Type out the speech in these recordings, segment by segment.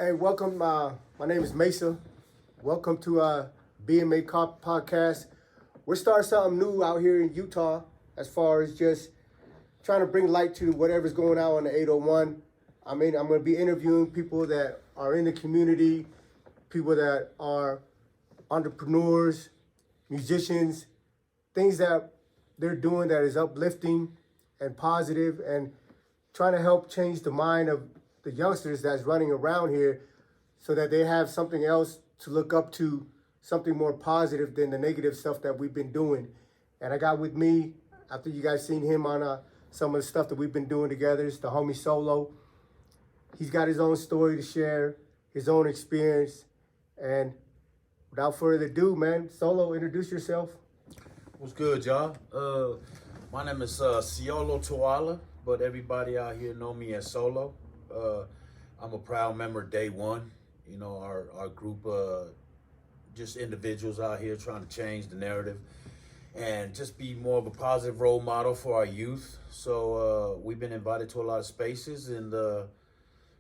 Hey, welcome. My name is Mesa. Welcome to BMA podcast. We're starting something new out here in Utah as far as just trying to bring light to whatever's going on in the 801. I'm going to be interviewing people that are in the community, people that are entrepreneurs, musicians, things that they're doing that is uplifting and positive and trying to help change the mind of the youngsters that's running around here so that they have something else to look up to, something more positive than the negative stuff that we've been doing. And I got with me, after you guys seen him on some of the stuff that we've been doing together, it's the homie Siolo. He's got his own story to share, his own experience. And without further ado, man, Siolo, introduce yourself. What's good, y'all? My name is Siolo Tuala, but everybody out here know me as Solo. I'm a proud member of Day One. You know, our group, just individuals out here trying to change the narrative and just be more of a positive role model for our youth. So we've been invited to a lot of spaces, and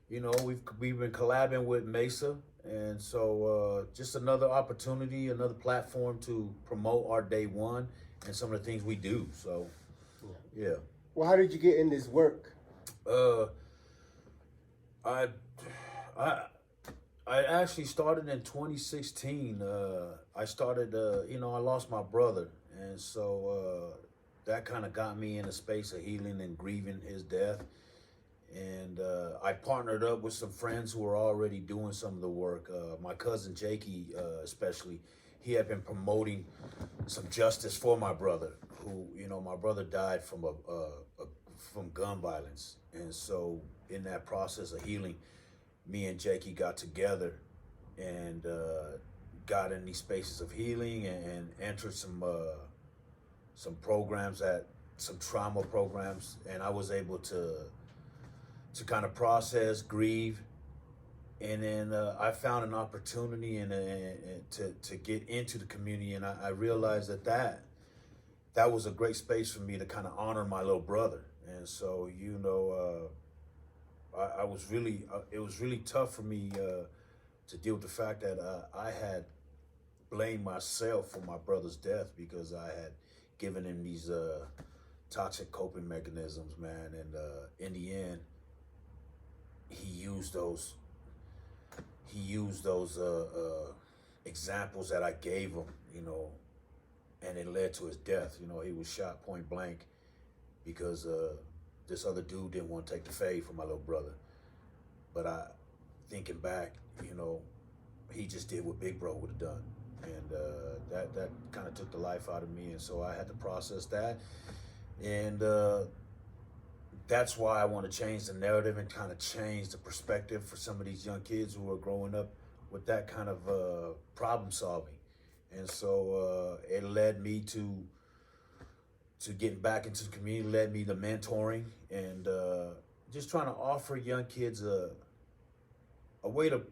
you know, we've been collabing with Mesa, and so just another opportunity, another platform to promote our Day One and some of the things we do. So yeah. Well, how did you get in this work? I actually started in 2016. I started, you know, I lost my brother, and so that kind of got me in a space of healing and grieving his death. And I partnered up with some friends who were already doing some of the work. My cousin Jakey, especially, he had been promoting some justice for my brother, who, you know, my brother died from from gun violence. And so in that process of healing, me and Jakey got together and got in these spaces of healing and entered some programs, some trauma programs, and I was able to kind of process, grieve, and then I found an opportunity and to get into the community, and I realized that was a great space for me to kind of honor my little brother. And so, you know, I was really, it was really tough for me to deal with the fact that I had blamed myself for my brother's death because I had given him these toxic coping mechanisms, man. And in the end, he used those examples that I gave him, you know, and it led to his death. You know, he was shot point blank because this other dude didn't want to take the fade for my little brother. But thinking back, you know, he just did what Big Bro would have done. And that kind of took the life out of me. And so I had to process that. And that's why I want to change the narrative and kind of change the perspective for some of these young kids who are growing up with that kind of problem solving. And so it led me to getting back into the community, led me to mentoring and just trying to offer young kids a way to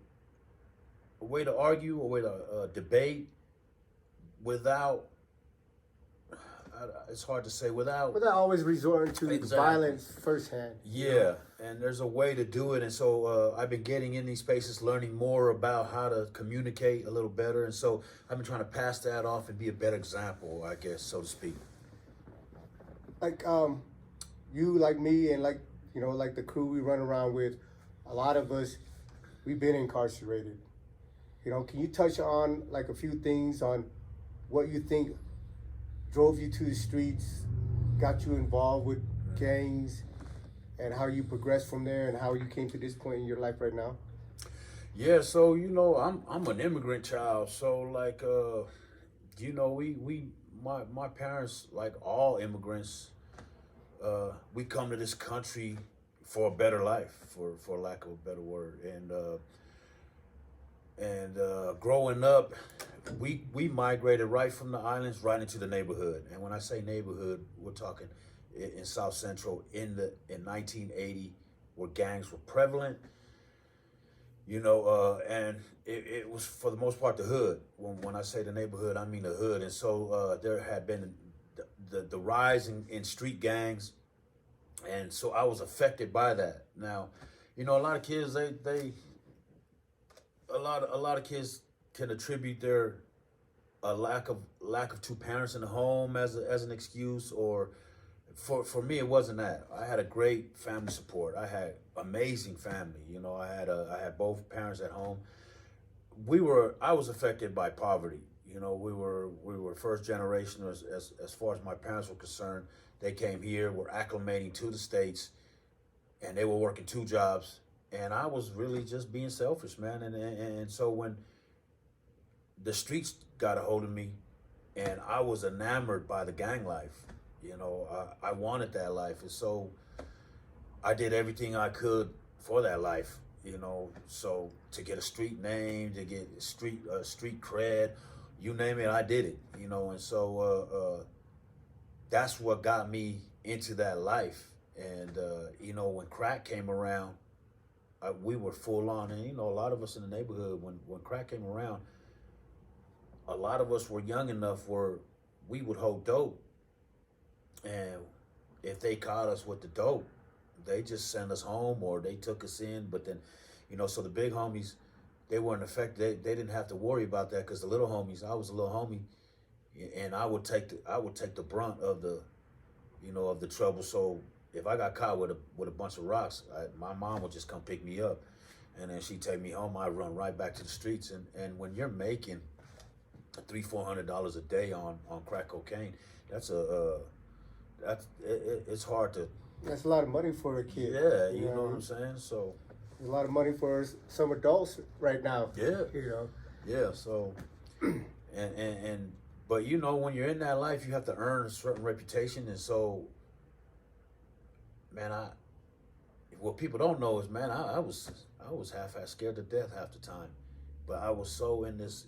argue, a way to debate without, it's hard to say, without always resorting to violence firsthand. Yeah, and there's a way to do it. And so I've been getting in these spaces, learning more about how to communicate a little better. And so I've been trying to pass that off and be a better example, I guess, so to speak. Like you, like me, and like, you know, like the crew we run around with, a lot of us, we've been incarcerated. You know, can you touch on like a few things on what you think drove you to the streets, got you involved with gangs, and how you progressed from there and how you came to this point in your life right now? Yeah, so, you know, I'm an immigrant child. So like, you know, my parents, like all immigrants, we come to this country for a better life, for lack of a better word. And growing up, we migrated right from the islands right into the neighborhood. And when I say neighborhood, we're talking in South Central in 1980, where gangs were prevalent. You know, and it was for the most part the hood. When I say the neighborhood, I mean the hood. And so there had been the rise in street gangs, and so I was affected by that. Now, you know, a lot of kids, a lot of kids can attribute their a lack of two parents in the home as an excuse, or for me it wasn't that. I had a great family support. I had amazing family. I had both parents at home. I was affected by poverty. We were first generation as far as my parents were concerned. They came here, were acclimating to the States, and they were working two jobs. And I was really just being selfish, man. And so when the streets got a hold of me, and I was enamored by the gang life. I wanted that life, and so I did everything I could for that life. So to get a street name, to get street cred, you name it, I did it. And so that's what got me into that life. And when crack came around, we were full on, and a lot of us in the neighborhood, when crack came around, a lot of us were young enough where we would hold dope, and if they caught us with the dope, they just sent us home or they took us in. But then, so the big homies, they weren't affected. They didn't have to worry about that, because the little homies, I was a little homie, and I would take the brunt of the trouble. So if I got caught with a bunch of rocks, my mom would just come pick me up, and then she'd take me home. I'd run right back to the streets. And when you're making $300-400 a day on crack cocaine, it's hard to. That's a lot of money for a kid. Yeah, you know what I'm saying. So there's a lot of money for some adults right now. Yeah. Yeah. So, but when you're in that life, you have to earn a certain reputation, and so, man, what people don't know is, man, I was half-ass scared to death half the time, but I was so in this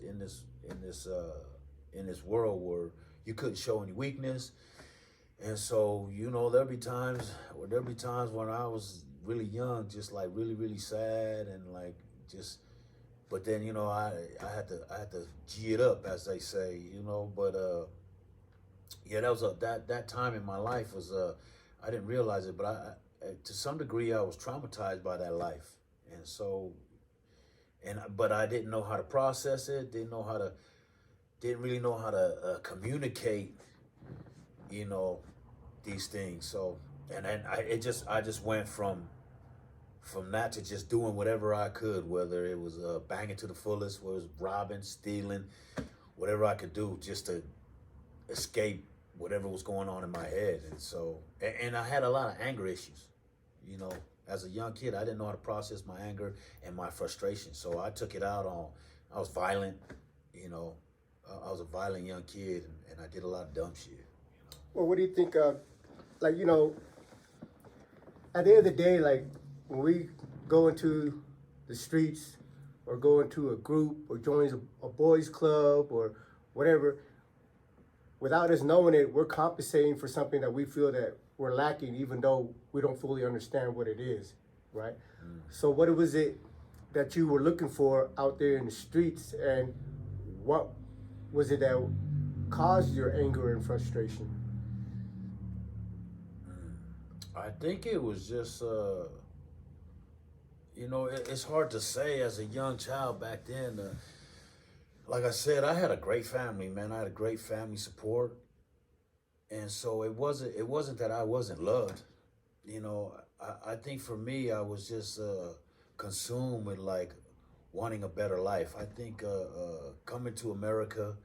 world where you couldn't show any weakness. And so, there'll be times when I was really young, just like really, really sad, and like just, but then, I had to G it up, as they say, but yeah, that time in my life was, I didn't realize it, but I to some degree I was traumatized by that life. And so, but I didn't know how to process it, didn't really know how to communicate, these things. So, and then I just went from that to just doing whatever I could, whether it was banging to the fullest, whether it was robbing, stealing, whatever I could do just to escape whatever was going on in my head. And so, and I had a lot of anger issues, as a young kid. I didn't know how to process my anger and my frustration. So I took it out on, I was violent, I was a violent young kid, and I did a lot of dumb shit. Well, what do you think of, like, at the end of the day, like, when we go into the streets or go into a group or join a boys club or whatever, without us knowing it, we're compensating for something that we feel that we're lacking, even though we don't fully understand what it is, right? So what was it that you were looking for out there in the streets, and what was it that caused your anger and frustration? I think it was just, it's hard to say as a young child back then. Like I said, I had a great family, man. I had a great family support. And so it wasn't that I wasn't loved. I think for me, I was just consumed with like wanting a better life. I think coming to America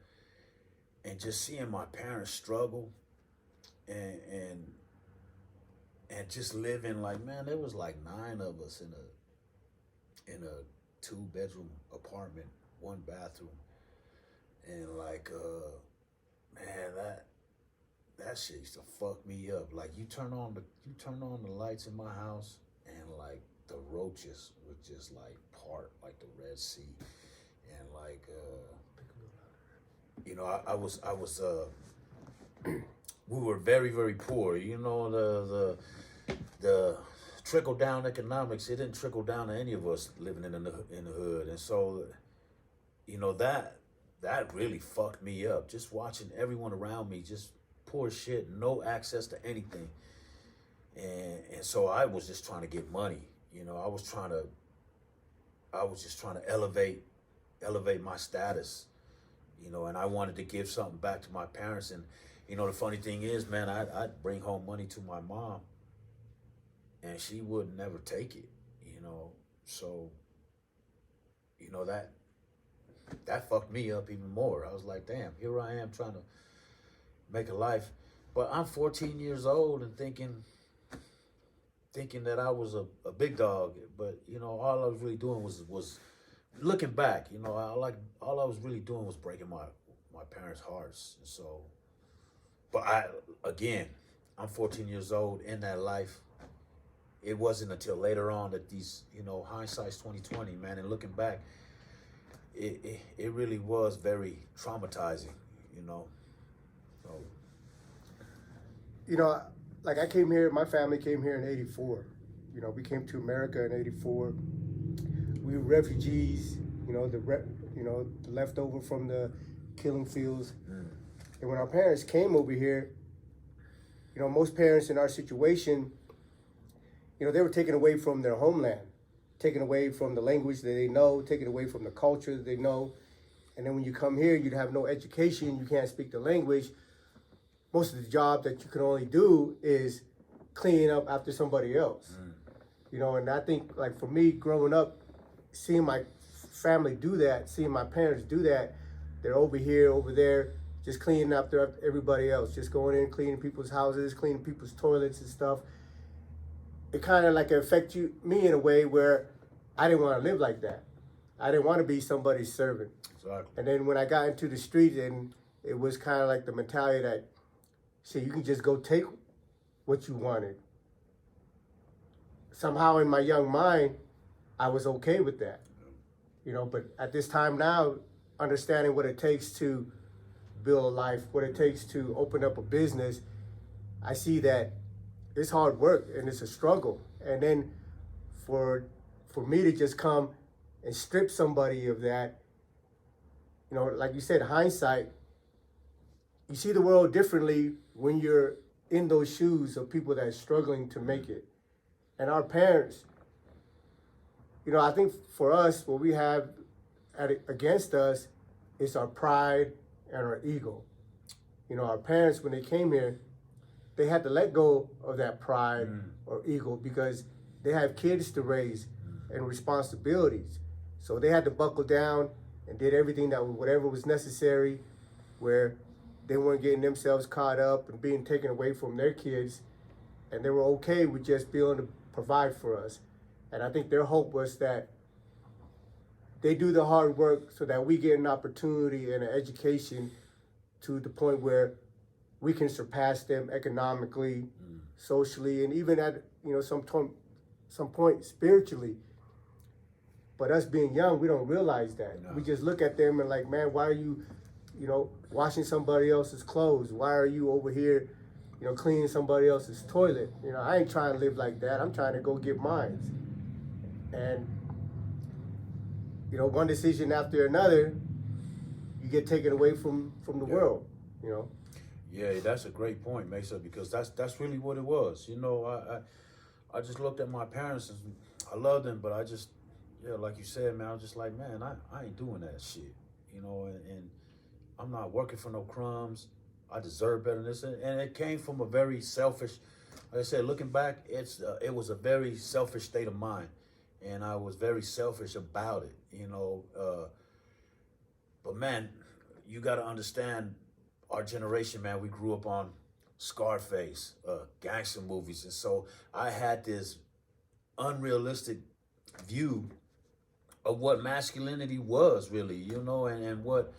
and just seeing my parents struggle and just living, like, man, there was like 9 of us in a 2-bedroom apartment, 1 bathroom. And like, man, that shit used to fuck me up. Like, you turn on the lights in my house, and like the roaches would just like part like the Red Sea. And like, I was we were very, very poor. The trickle down economics, it didn't trickle down to any of us living in the hood. And so, that really fucked me up. Just watching everyone around me just poor shit, no access to anything. And so I was just trying to get money. I was trying to I was just trying to elevate my status, you know, and I wanted to give something back to my parents. And, you know, the funny thing is, man, I'd bring home money to my mom and she would never take it, you know. So, you know, that fucked me up even more. I was like, damn, here I am trying to make a life. But I'm 14 years old and thinking that I was a big dog. But, you know, all I was really doing was looking back, you know, all I was really doing was breaking my parents' hearts. And so, but I'm 14 years old in that life. It wasn't until later on that these, you know, hindsight's 2020, man. And looking back, it really was very traumatizing, you know. So, You know, like I came here, my family came here in '84. You know, we came to America in '84. We were refugees. You know, the leftover from the killing fields. And when our parents came over here, you know, most parents in our situation, you know, they were taken away from their homeland, taken away from the language that they know, taken away from the culture that they know. And then when you come here, you'd have no education, you can't speak the language. Most of the job that you can only do is cleaning up after somebody else. You know, and I think, like, for me, growing up, seeing my family do that, seeing my parents do that, they're over here, over there, just cleaning after everybody else, just going in, cleaning people's houses, cleaning people's toilets and stuff. It kind of like affect me in a way where I didn't want to live like that. I didn't want to be somebody's servant. exactly. And then when I got into the street, and it was kind of like the mentality that, see, you can just go take what you wanted. Somehow in my young mind, I was okay with that. You know, but at this time now, understanding what it takes to build a life, what it takes to open up a business, I see that it's hard work and it's a struggle. And then for me to just come and strip somebody of that, you know, like you said, hindsight, you see the world differently when you're in those shoes of people that are struggling to make it. And our parents, you know, I think for us, what we have against us is our pride and our ego. You know, our parents, when they came here, they had to let go of that pride or ego because they have kids to raise and responsibilities. So they had to buckle down and did everything whatever was necessary, where they weren't getting themselves caught up and being taken away from their kids, and they were okay with just being able to provide for us. And I think their hope was that they do the hard work so that we get an opportunity and an education to the point where we can surpass them economically, socially, and even at, you know, some point spiritually. But us being young, we don't realize that. No. We just look at them and like, man, why are you, you know, washing somebody else's clothes? Why are you over here, you know, cleaning somebody else's toilet? You know, I ain't trying to live like that. I'm trying to go get mine. And, you know, one decision after another, you get taken away from the world, you know. Yeah, that's a great point, Mesa, because that's really what it was. You know, I just looked at my parents and I loved them, but I just, yeah, like you said, man, I was just like, man, I ain't doing that shit, you know, and I'm not working for no crumbs. I deserve better than this. And it came from a very selfish, like I said, looking back, it was a very selfish state of mind. And I was very selfish about it, you know. But man, you got to understand, our generation, man, we grew up on Scarface, gangster movies. And so I had this unrealistic view of what masculinity was really, you know, and what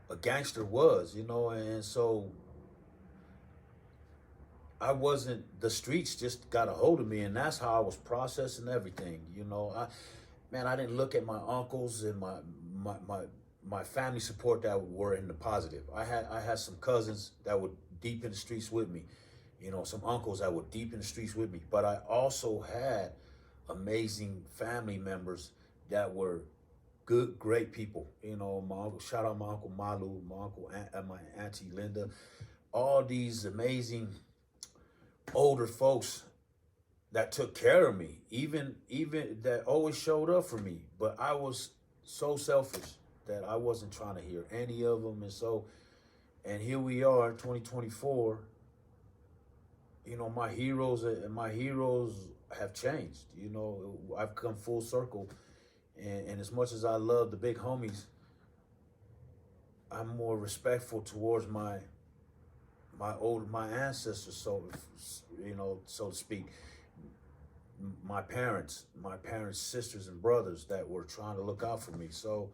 a gangster was, you know. And so the streets just got a hold of me, and that's how I was processing everything, you know. I didn't look at my uncles and my family support that were in the positive. I had some cousins that were deep in the streets with me, you know, some uncles that were deep in the streets with me. But I also had amazing family members that were great people. You know, shout out my uncle Malu, my auntie Linda, all these amazing older folks that took care of me, even that always showed up for me. But I was so selfish that I wasn't trying to hear any of them, and here we are, 2024. You know, my heroes have changed. You know, I've come full circle, and as much as I love the big homies, I'm more respectful towards my ancestors, so so to speak, my parents, sisters and brothers that were trying to look out for me. So,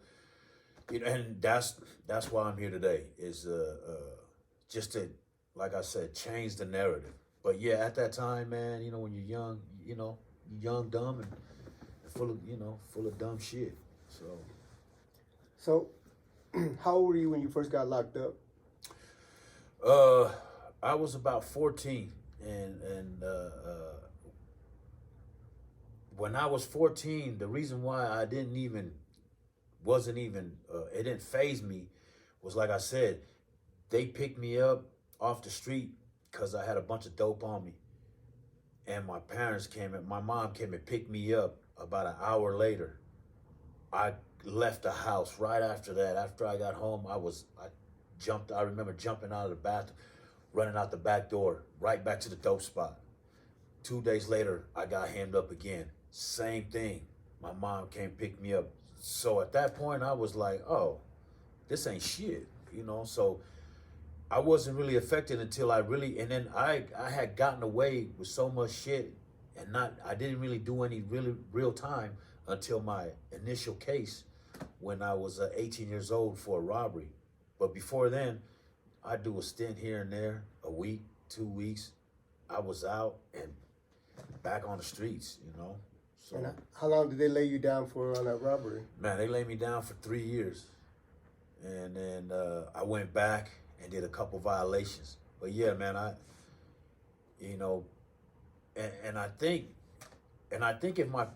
and that's why I'm here today, is just to, like I said, change the narrative. But yeah, at that time, man, when you're young, you're young, dumb, and full of dumb shit. So, how old were you when you first got locked up? I was about 14, and when I was 14, the reason why I wasn't even it didn't faze me was, like I said, they picked me up off the street because I had a bunch of dope on me, and my mom came and picked me up about an hour later. I left the house right after that. After I got home, I remember jumping out of the bathroom, running out the back door, right back to the dope spot. 2 days later, I got hemmed up again. Same thing. My mom came pick me up. So at that point, I was like, oh, this ain't shit, So I wasn't really affected until and then I had gotten away with so much shit, and I didn't really do any really real time until my initial case when I was 18 years old for a robbery. But before then, I'd do a stint here and there, a week, 2 weeks. I was out and back on the streets, So, And how long did they lay you down for on that robbery? Man, they laid me down for 3 years. And then I went back and did a couple violations. But yeah, man, and I think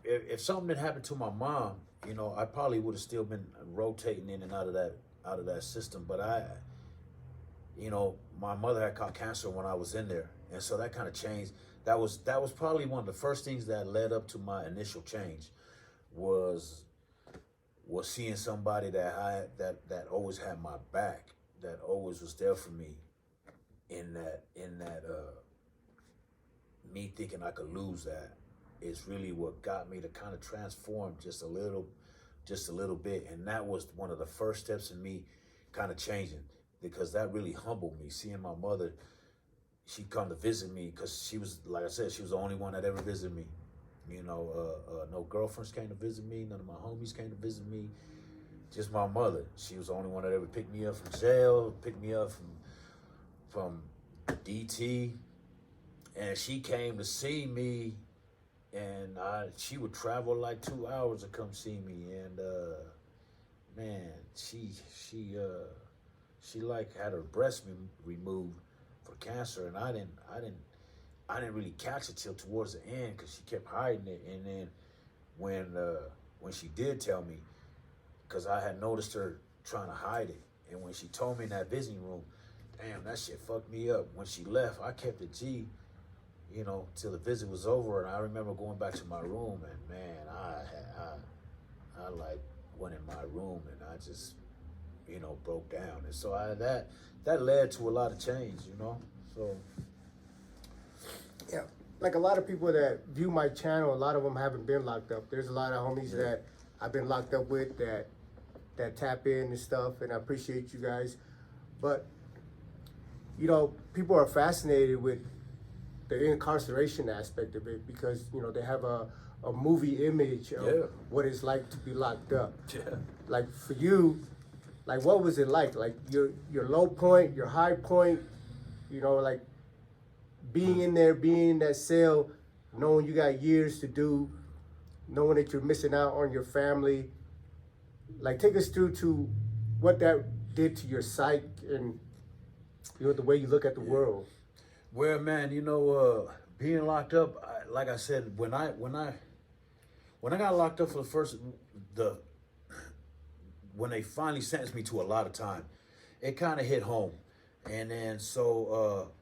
if something had happened to my mom, I probably would have still been rotating in and out of that system. But my mother had caught cancer when I was in there, and so that kind of changed. That was probably one of the first things that led up to my initial change, was seeing somebody that always had my back, that always was there for me, in that me thinking I could lose that is really what got me to kind of transform just a little bit. And that was one of the first steps in me kind of changing, because that really humbled me, seeing my mother. She'd come to visit me because she was, like I said, she was the only one that ever visited me. No girlfriends came to visit me. None of my homies came to visit me. Just my mother. She was the only one that ever picked me up from jail, picked me up from DT. And she came to see me, and she would travel like 2 hours to come see me. And man, she like had her breast removed for cancer, and I didn't really catch it till towards the end, because she kept hiding it. And then when she did tell me, because I had noticed her trying to hide it, and when she told me in that visiting room, damn, that shit fucked me up. When she left, I kept it G, till the visit was over. And I remember going back to my room, and man, I like went in my room, and I just broke down. And so that led to a lot of change, So Yeah, like a lot of people that view my channel, a lot of them haven't been locked up. There's a lot of homies that I've been locked up with that tap in and stuff, and I appreciate you guys. But people are fascinated with the incarceration aspect of it, because they have a movie image of what it's like to be locked up. Yeah. Like for you, like what was it like? Like your low point, your high point, like being in there, being in that cell, knowing you got years to do, knowing that you're missing out on your family. Like, take us through to what that did to your psyche and the way you look at the world. Well, man, being locked up, like I said, when I got locked up for when they finally sentenced me to a lot of time, it kind of hit home. And then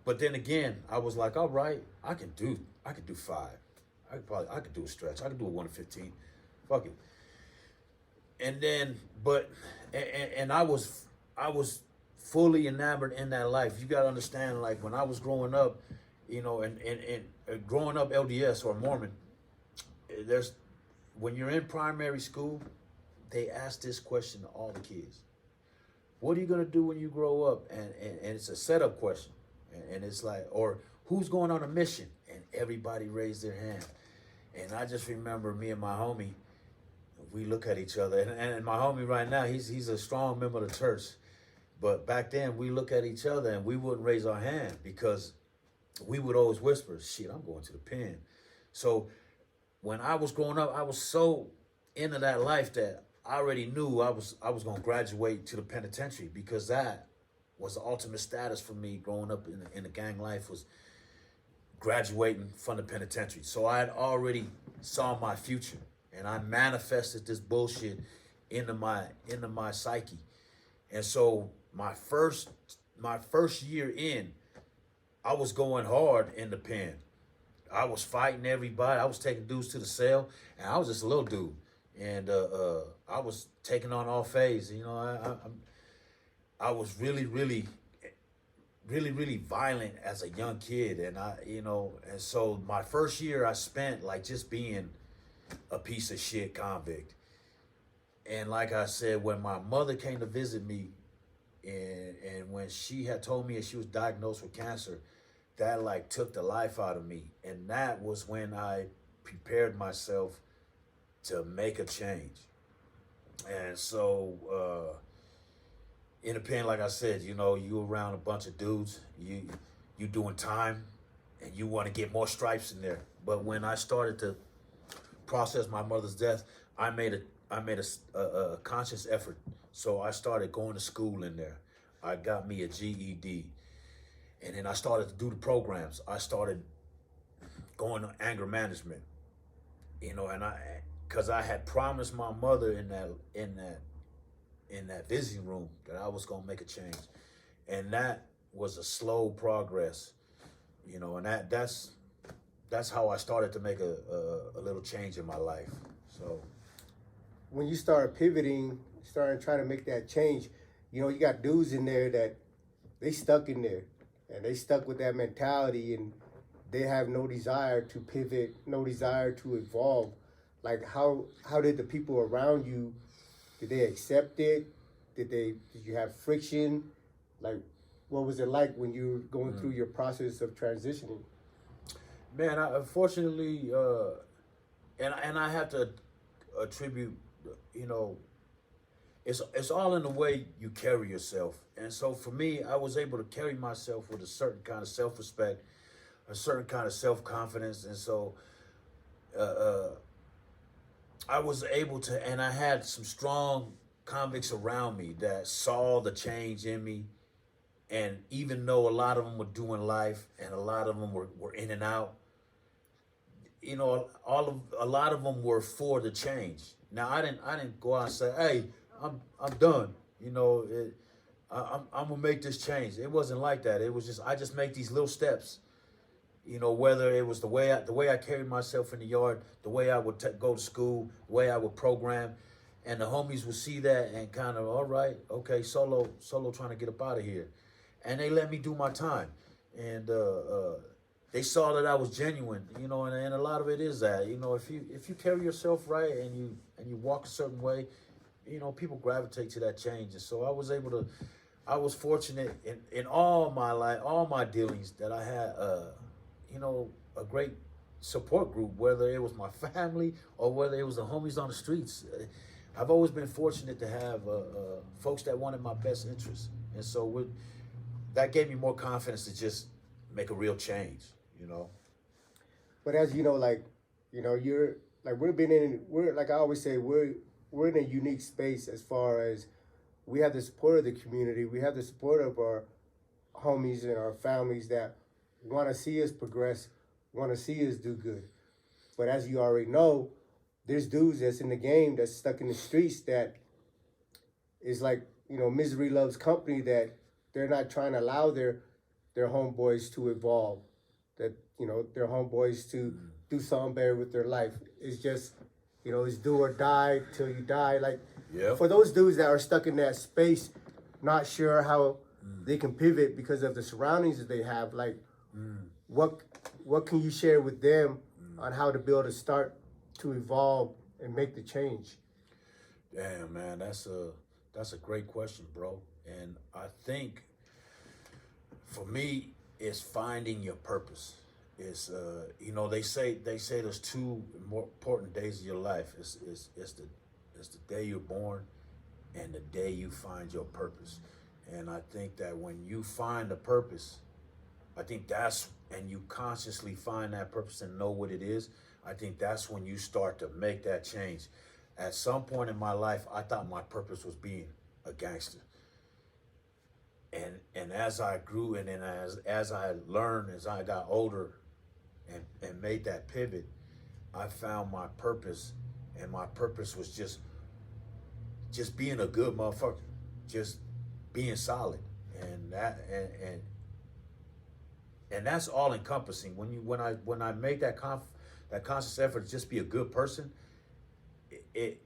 but then again, I was like, all right, I can do 5. I could do a stretch. I could do a 1:15. Fuck it. And then, but, and I was fully enamored in that life. You gotta understand, like when I was growing up, and growing up LDS or Mormon, there's when you're in primary school, they ask this question to all the kids: what are you gonna do when you grow up? And it's a setup question, and it's like, or who's going on a mission? And everybody raised their hand. And I just remember me and my homie, we look at each other, and my homie right now, he's a strong member of the church. But back then, we look at each other and we wouldn't raise our hand because we would always whisper, "Shit, I'm going to the pen." So when I was growing up, I was so into that life that I already knew I was going to graduate to the penitentiary, because that was the ultimate status for me growing up in the gang life, was graduating from the penitentiary. So I had already saw my future, and I manifested this bullshit into my psyche. And so my first year in, I was going hard in the pen. I was fighting everybody. I was taking dudes to the cell, and I was just a little dude, and I was taking on all phase. You know, I was really violent as a young kid, and and so my first year I spent like just being a piece of shit convict. And like I said, when my mother came to visit me, and when she had told me that she was diagnosed with cancer, that like took the life out of me. And that was when I prepared myself to make a change. And so in the pen, like I said, you around a bunch of dudes, you doing time, and you want to get more stripes in there. But when I started to process my mother's death, I made a conscious effort. So I started going to school in there. I got me a GED. And then I started to do the programs. I started going to anger management, and because I had promised my mother in that visiting room that I was gonna make a change, and that was a slow progress, and that's how I started to make a little change in my life. So when you start pivoting, starting trying to make that change, you got dudes in there that they stuck in there, and they stuck with that mentality, and they have no desire to pivot, no desire to evolve. Like how did the people around you, did they accept it? Did you have friction? Like, what was it like when you were going through your process of transitioning? Man, unfortunately, and I have to attribute, it's all in the way you carry yourself. And so for me, I was able to carry myself with a certain kind of self-respect, a certain kind of self-confidence. And so I was able to, and I had some strong convicts around me that saw the change in me. And even though a lot of them were doing life and a lot of them were in and out, a lot of them were for the change. Now I didn't go out and say, "Hey, I'm done." I'm gonna make this change. It wasn't like that. It was just I just make these little steps. Whether it was the way I carried myself in the yard, the way I would go to school, the way I would program, and the homies would see that and kind of, all right, okay, solo trying to get up out of here, and they let me do my time, and they saw that I was genuine, and a lot of it is that, if you carry yourself right and you walk a certain way, people gravitate to that change. And so I was fortunate in all my life, all my dealings, that I had, a great support group, whether it was my family or whether it was the homies on the streets. I've always been fortunate to have folks that wanted my best interests. And so that gave me more confidence to just make a real change, But as you're like we're like I always say, we're in a unique space as far as we have the support of the community, we have the support of our homies and our families that want to see us progress, want to see us do good. But as you already know, there's dudes that's in the game that's stuck in the streets that is like, misery loves company, that they're not trying to allow their homeboys to evolve, that, their homeboys to do something better with their life. It's just, it's do or die till you die. Like, Yep. for those dudes that are stuck in that space, not sure how they can pivot because of the surroundings that they have, like, what can you share with them on how to be able to start to evolve and make the change? Damn, man, that's a great question, bro. And I think for me, it's finding your purpose. It's they say there's two more important days of your life. It's the day you're born and the day you find your purpose. And I think that when you find a purpose, I think and you consciously find that purpose and know what it is, I think that's when you start to make that change. At some point in my life, I thought my purpose was being a gangster. And as I grew and then as I learned, as I got older and made that pivot, I found my purpose, and my purpose was just being a good motherfucker, just being solid. And that's all encompassing. When I make that conscious effort to just be a good person, it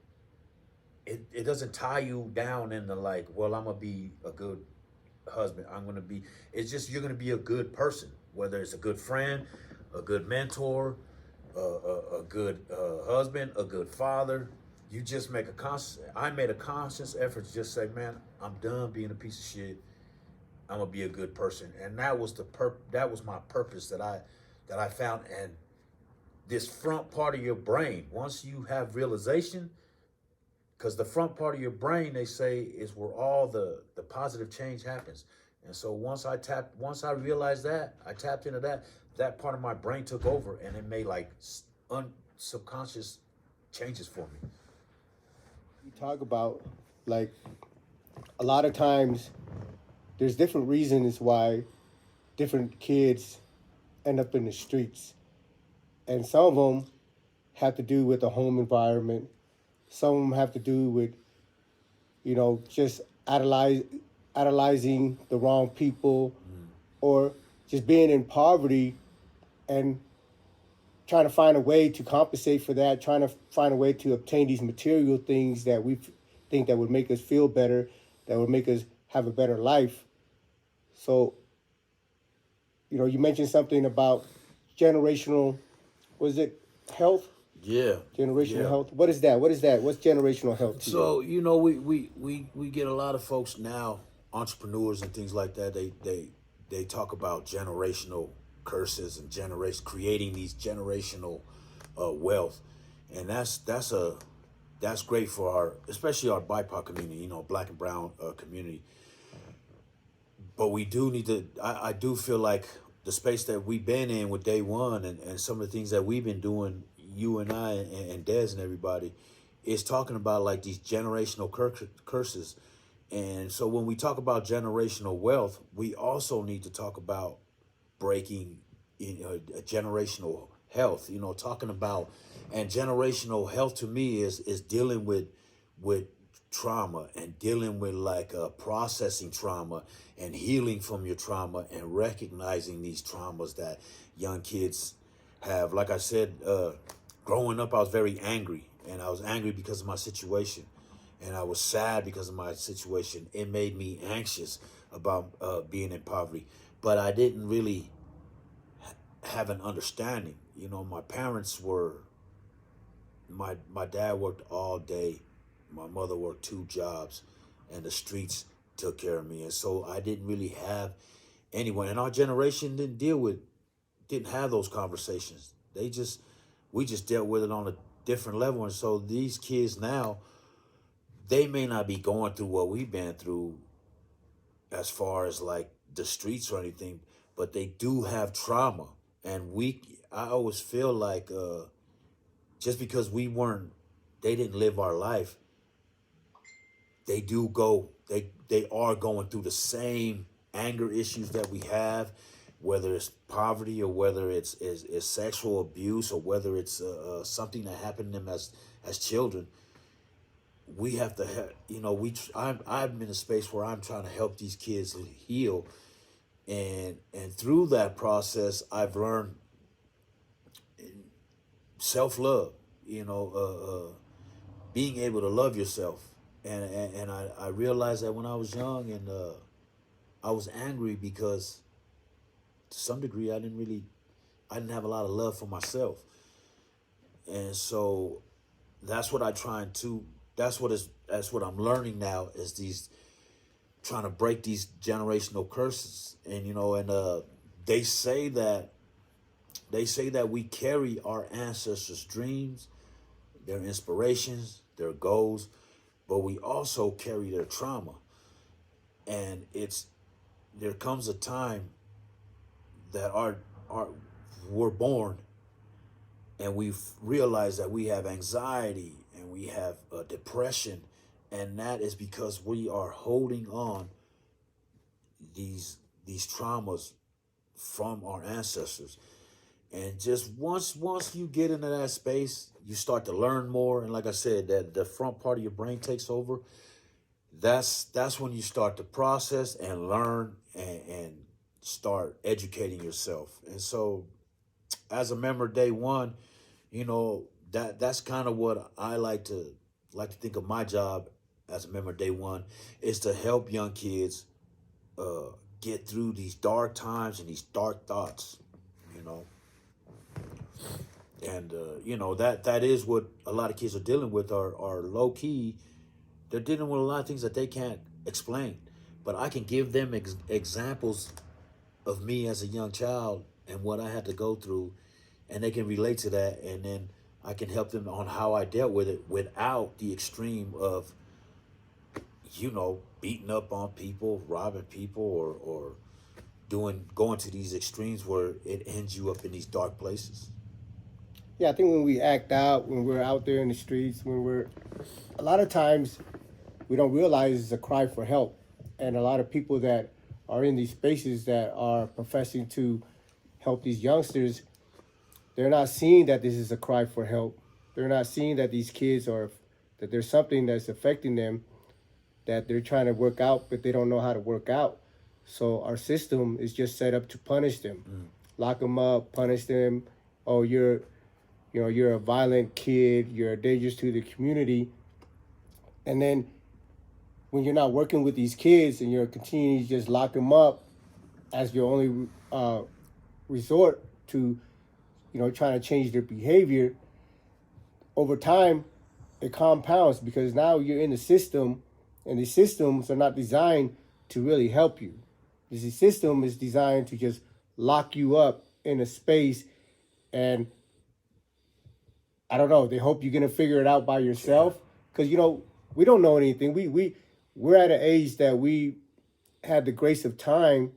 doesn't tie you down into like, well, I'm gonna be a good husband. It's just you're gonna be a good person, whether it's a good friend, a good mentor, a good husband, a good father. You just I made a conscious effort to just say, man, I'm done being a piece of shit. I'm gonna be a good person, and that was my purpose that I found. And this front part of your brain, once you have realization, because the front part of your brain, they say, is where all the positive change happens. And so once I realized that, I tapped into that part of my brain took over, and it made like subconscious changes for me. You talk about, like, a lot of times there's different reasons why different kids end up in the streets. And some of them have to do with the home environment. Some of them have to do with, just idolizing the wrong people, or just being in poverty and trying to find a way to compensate for that, trying to find a way to obtain these material things that we think that would make us feel better, that would make us have a better life. So, you mentioned something about generational, was it health? Yeah. Generational health. What is that? What's generational health to you? So, we get a lot of folks now, entrepreneurs and things like that. They talk about generational curses and creating these generational wealth. And that's great for especially our BIPOC community, Black and brown community. But we do need to, I do feel like the space that we've been in with day one and some of the things that we've been doing, you and I and Des and everybody, is talking about like these generational curses. And so when we talk about generational wealth, we also need to talk about breaking generational health, talking about, and generational health to me is dealing with trauma and dealing with like processing trauma and healing from your trauma and recognizing these traumas that young kids have. Like I said, growing up, I was very angry, and I was angry because of my situation, and I was sad because of my situation. It made me anxious about being in poverty, but I didn't really have an understanding. My parents my dad worked all day. My mother worked 2 jobs, and the streets took care of me. And so I didn't really have anyone. And our generation didn't have those conversations. We just dealt with it on a different level. And so these kids now, they may not be going through what we've been through as far as like the streets or anything, but they do have trauma. And I always feel like just because they didn't live our life, they are going through the same anger issues that we have, whether it's poverty or whether it's sexual abuse or whether it's something that happened to them as children. We have to, I'm in a space where I'm trying to help these kids heal, and through that process, I've learned self-love, being able to love yourself. And I realized that when I was young, and I was angry because to some degree I didn't have a lot of love for myself. And so that's what I trying to that's what I'm learning now, is these trying to break these generational curses. And they say that we carry our ancestors' dreams, their inspirations, their goals, but we also carry their trauma. And there comes a time that our we're born, and we realize that we have anxiety and we have depression, and that is because we are holding on these traumas from our ancestors. And just once you get into that space, you start to learn more. And like I said, that the front part of your brain takes over. That's when you start to process and learn, and start educating yourself. And so, as a member day one, that's kind of what I like to think of my job as a member day one, is to help young kids get through these dark times and these dark thoughts. you know and that is what a lot of kids are dealing with, are low key. They're dealing with a lot of things that they can't explain, but I can give them examples of me as a young child and what I had to go through, and they can relate to that, and then I can help them on how I dealt with it without the extreme of beating up on people, robbing people, or going to these extremes where it ends you up in these dark places. Yeah, I think when we act out, when we're out there in the streets, a lot of times we don't realize it's a cry for help. And a lot of people that are in these spaces that are professing to help these youngsters, they're not seeing that this is a cry for help. They're not seeing that these kids that there's something that's affecting them that they're trying to work out, but they don't know how to work out. So our system is just set up to punish them, lock them up, punish them. Oh, you're a violent kid, you're dangerous to the community. And then when you're not working with these kids and you're continuing to just lock them up as your only resort to, trying to change their behavior, over time, it compounds because now you're in the system, and the systems are not designed to really help you. The system is designed to just lock you up in a space, and I don't know. They hope you're gonna figure it out by yourself, because we don't know anything. We're at an age that we had the grace of time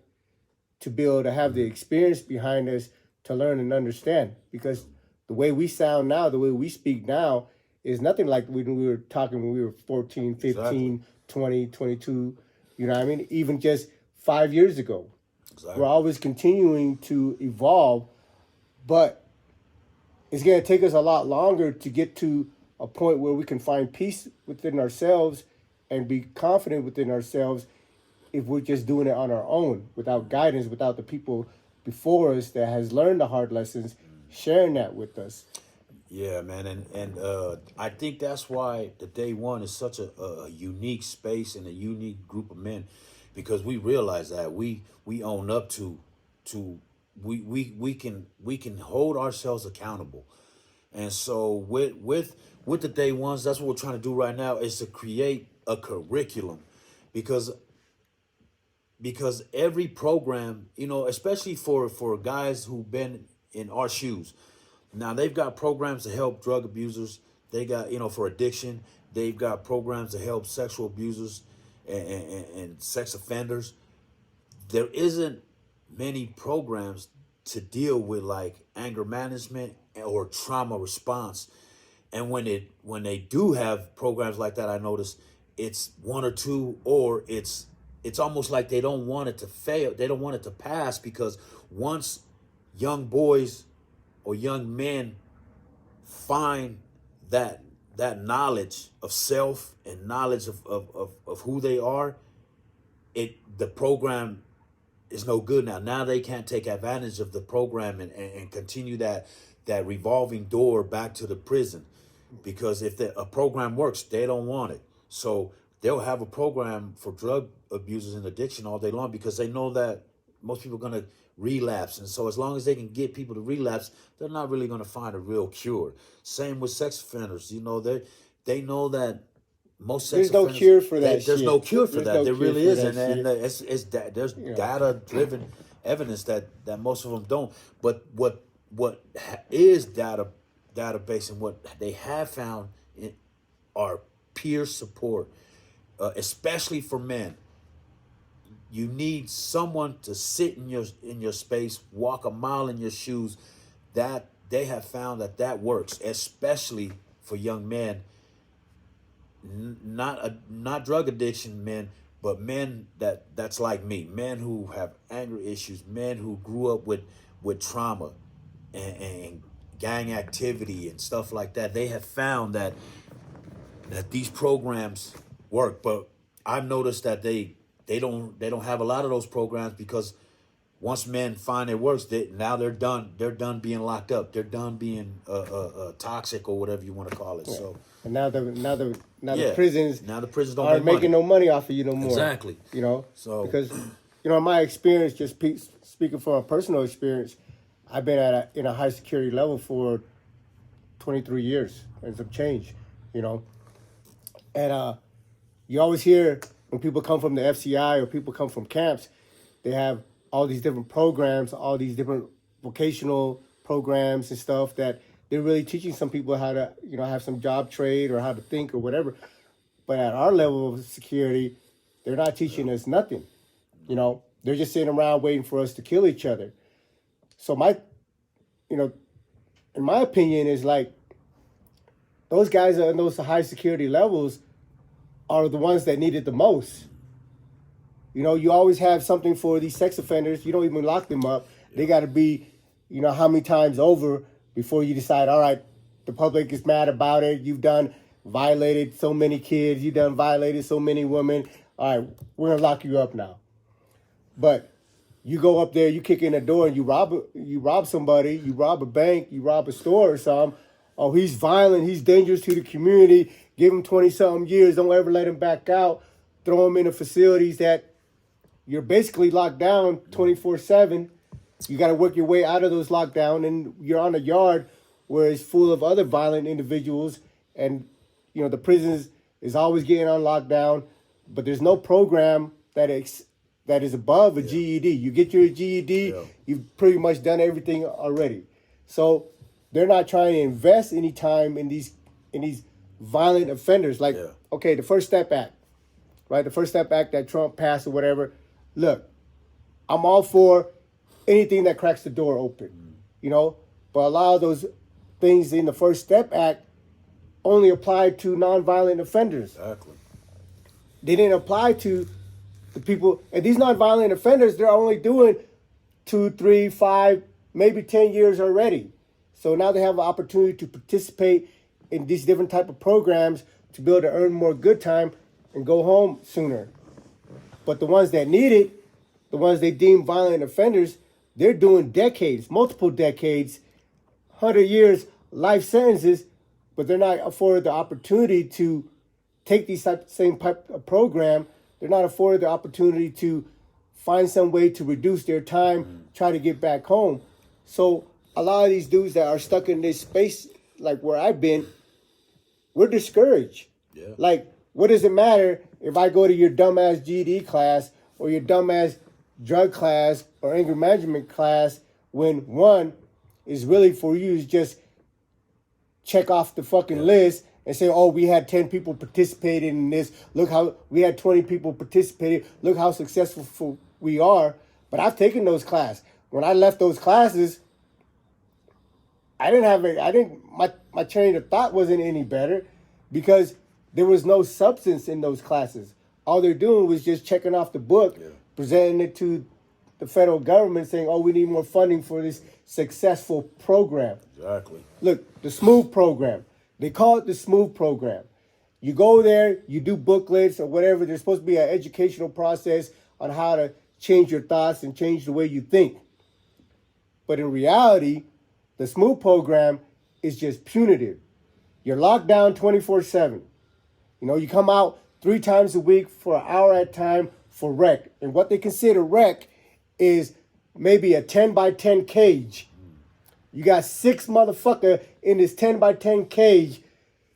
to be able to have the experience behind us to learn and understand. Because the way we sound now, the way we speak now, is nothing like when we were talking when we were 14, 15, exactly. 20, 22. You know what I mean? Even just 5 years ago. Exactly. We're always continuing to evolve, but it's going to take us a lot longer to get to a point where we can find peace within ourselves and be confident within ourselves if we're just doing it on our own, without guidance, without the people before us that has learned the hard lessons, sharing that with us. Yeah, man, and I think that's why the day one is such a unique space and a unique group of men, because we realize that we own up to we can hold ourselves accountable. And so with the day ones, that's what we're trying to do right now, is to create a curriculum, because every program, especially for guys who've been in our shoes. Now they've got programs to help drug abusers. They got, for addiction. They've got programs to help sexual abusers and sex offenders. There isn't many programs to deal with like anger management or trauma response. And when they do have programs like that, I notice it's one or two, or it's almost like they don't want it to fail. They don't want it to pass, because once young boys or young men find that knowledge of self and knowledge of who they are, the program is no good now. Now they can't take advantage of the program and continue that that revolving door back to the prison, because if a program works, they don't want it. So they'll have a program for drug abusers and addiction all day long because they know that most people are going to relapse. And so as long as they can get people to relapse, they're not really going to find a real cure. Same with sex offenders. You know, they know that most sex There's no offenders, cure for that there's shit. no cure for There's that. no There cure really for isn't. that And shit. there's Yeah. data-driven evidence that most of them don't. But what is database and what they have found are peer support, especially for men. You need someone to sit in your space, walk a mile in your shoes. That they have found that works, especially for young men. Not drug addiction men, but men that's like me, men who have anger issues, men who grew up with trauma and gang activity and stuff like that. They have found that these programs work, but I've noticed that they don't have a lot of those programs because once men find it works, now they're done. They're done being locked up. They're done being toxic or whatever you want to call it. Yeah. So and now the prisons don't aren't make making no money off of you no more. Exactly. You know, so because in my experience, just speaking from a personal experience, I've been in a high security level for 23 years and some change. You know, and you always hear when people come from the FCI or people come from camps, they have all these different programs, all these different vocational programs and stuff that they're really teaching some people how to, have some job trade or how to think or whatever. But at our level of security, they're not teaching us nothing. They're just sitting around waiting for us to kill each other. So in my opinion, is like those guys in those high security levels are the ones that need it the most. You always have something for these sex offenders. You don't even lock them up. Yeah. They got to be, how many times over before you decide, all right, the public is mad about it. You've done violated so many kids. You've done violated so many women. All right, we're going to lock you up now. But you go up there, you kick in the door and you rob somebody, you rob a bank, you rob a store or something. Oh, he's violent. He's dangerous to the community. Give him 20-something years. Don't ever let him back out. Throw him into facilities that you're basically locked down 24/7. You got to work your way out of those lockdown, and you're on a yard where it's full of other violent individuals, and the prisons is always getting on lockdown, but there's no program that is above a GED. You get your GED, you've pretty much done everything already. So they're not trying to invest any time in these violent offenders. Like, okay, the First Step Act, right? The First Step Act that Trump passed or whatever. Look, I'm all for anything that cracks the door open, but a lot of those things in the First Step Act only apply to nonviolent offenders. Exactly. They didn't apply to the people, and these nonviolent offenders, they're only doing 2, 3, 5, maybe 10 years already. So now they have an opportunity to participate in these different type of programs to be able to earn more good time and go home sooner. But the ones that need it, the ones they deem violent offenders, they're doing decades, multiple decades, 100 years, life sentences, but they're not afforded the opportunity to take these same type of program. They're not afforded the opportunity to find some way to reduce their time, try to get back home. So a lot of these dudes that are stuck in this space, like where I've been, we're discouraged. Yeah. Like, what does it matter if I go to your dumbass GED class or your dumbass drug class or anger management class when one is really for you is just check off the fucking list and say, oh, we had 10 people participating in this. Look how we had 20 people participating. Look how successful we are. But I've taken those classes. When I left those classes, my train of thought wasn't any better because there was no substance in those classes. All they're doing was just checking off the book, presenting it to the federal government saying, oh, we need more funding for this successful program. Exactly. Look, the SMOOTH program. They call it the SMOOTH program. You go there, you do booklets or whatever. There's supposed to be an educational process on how to change your thoughts and change the way you think. But in reality, The smooth program is just punitive. You're locked down 24/7. You know, you come out 3 times a week for an hour at a time for rec. And what they consider rec is maybe a 10 by 10 cage. You got 6 motherfucker in this 10 by 10 cage.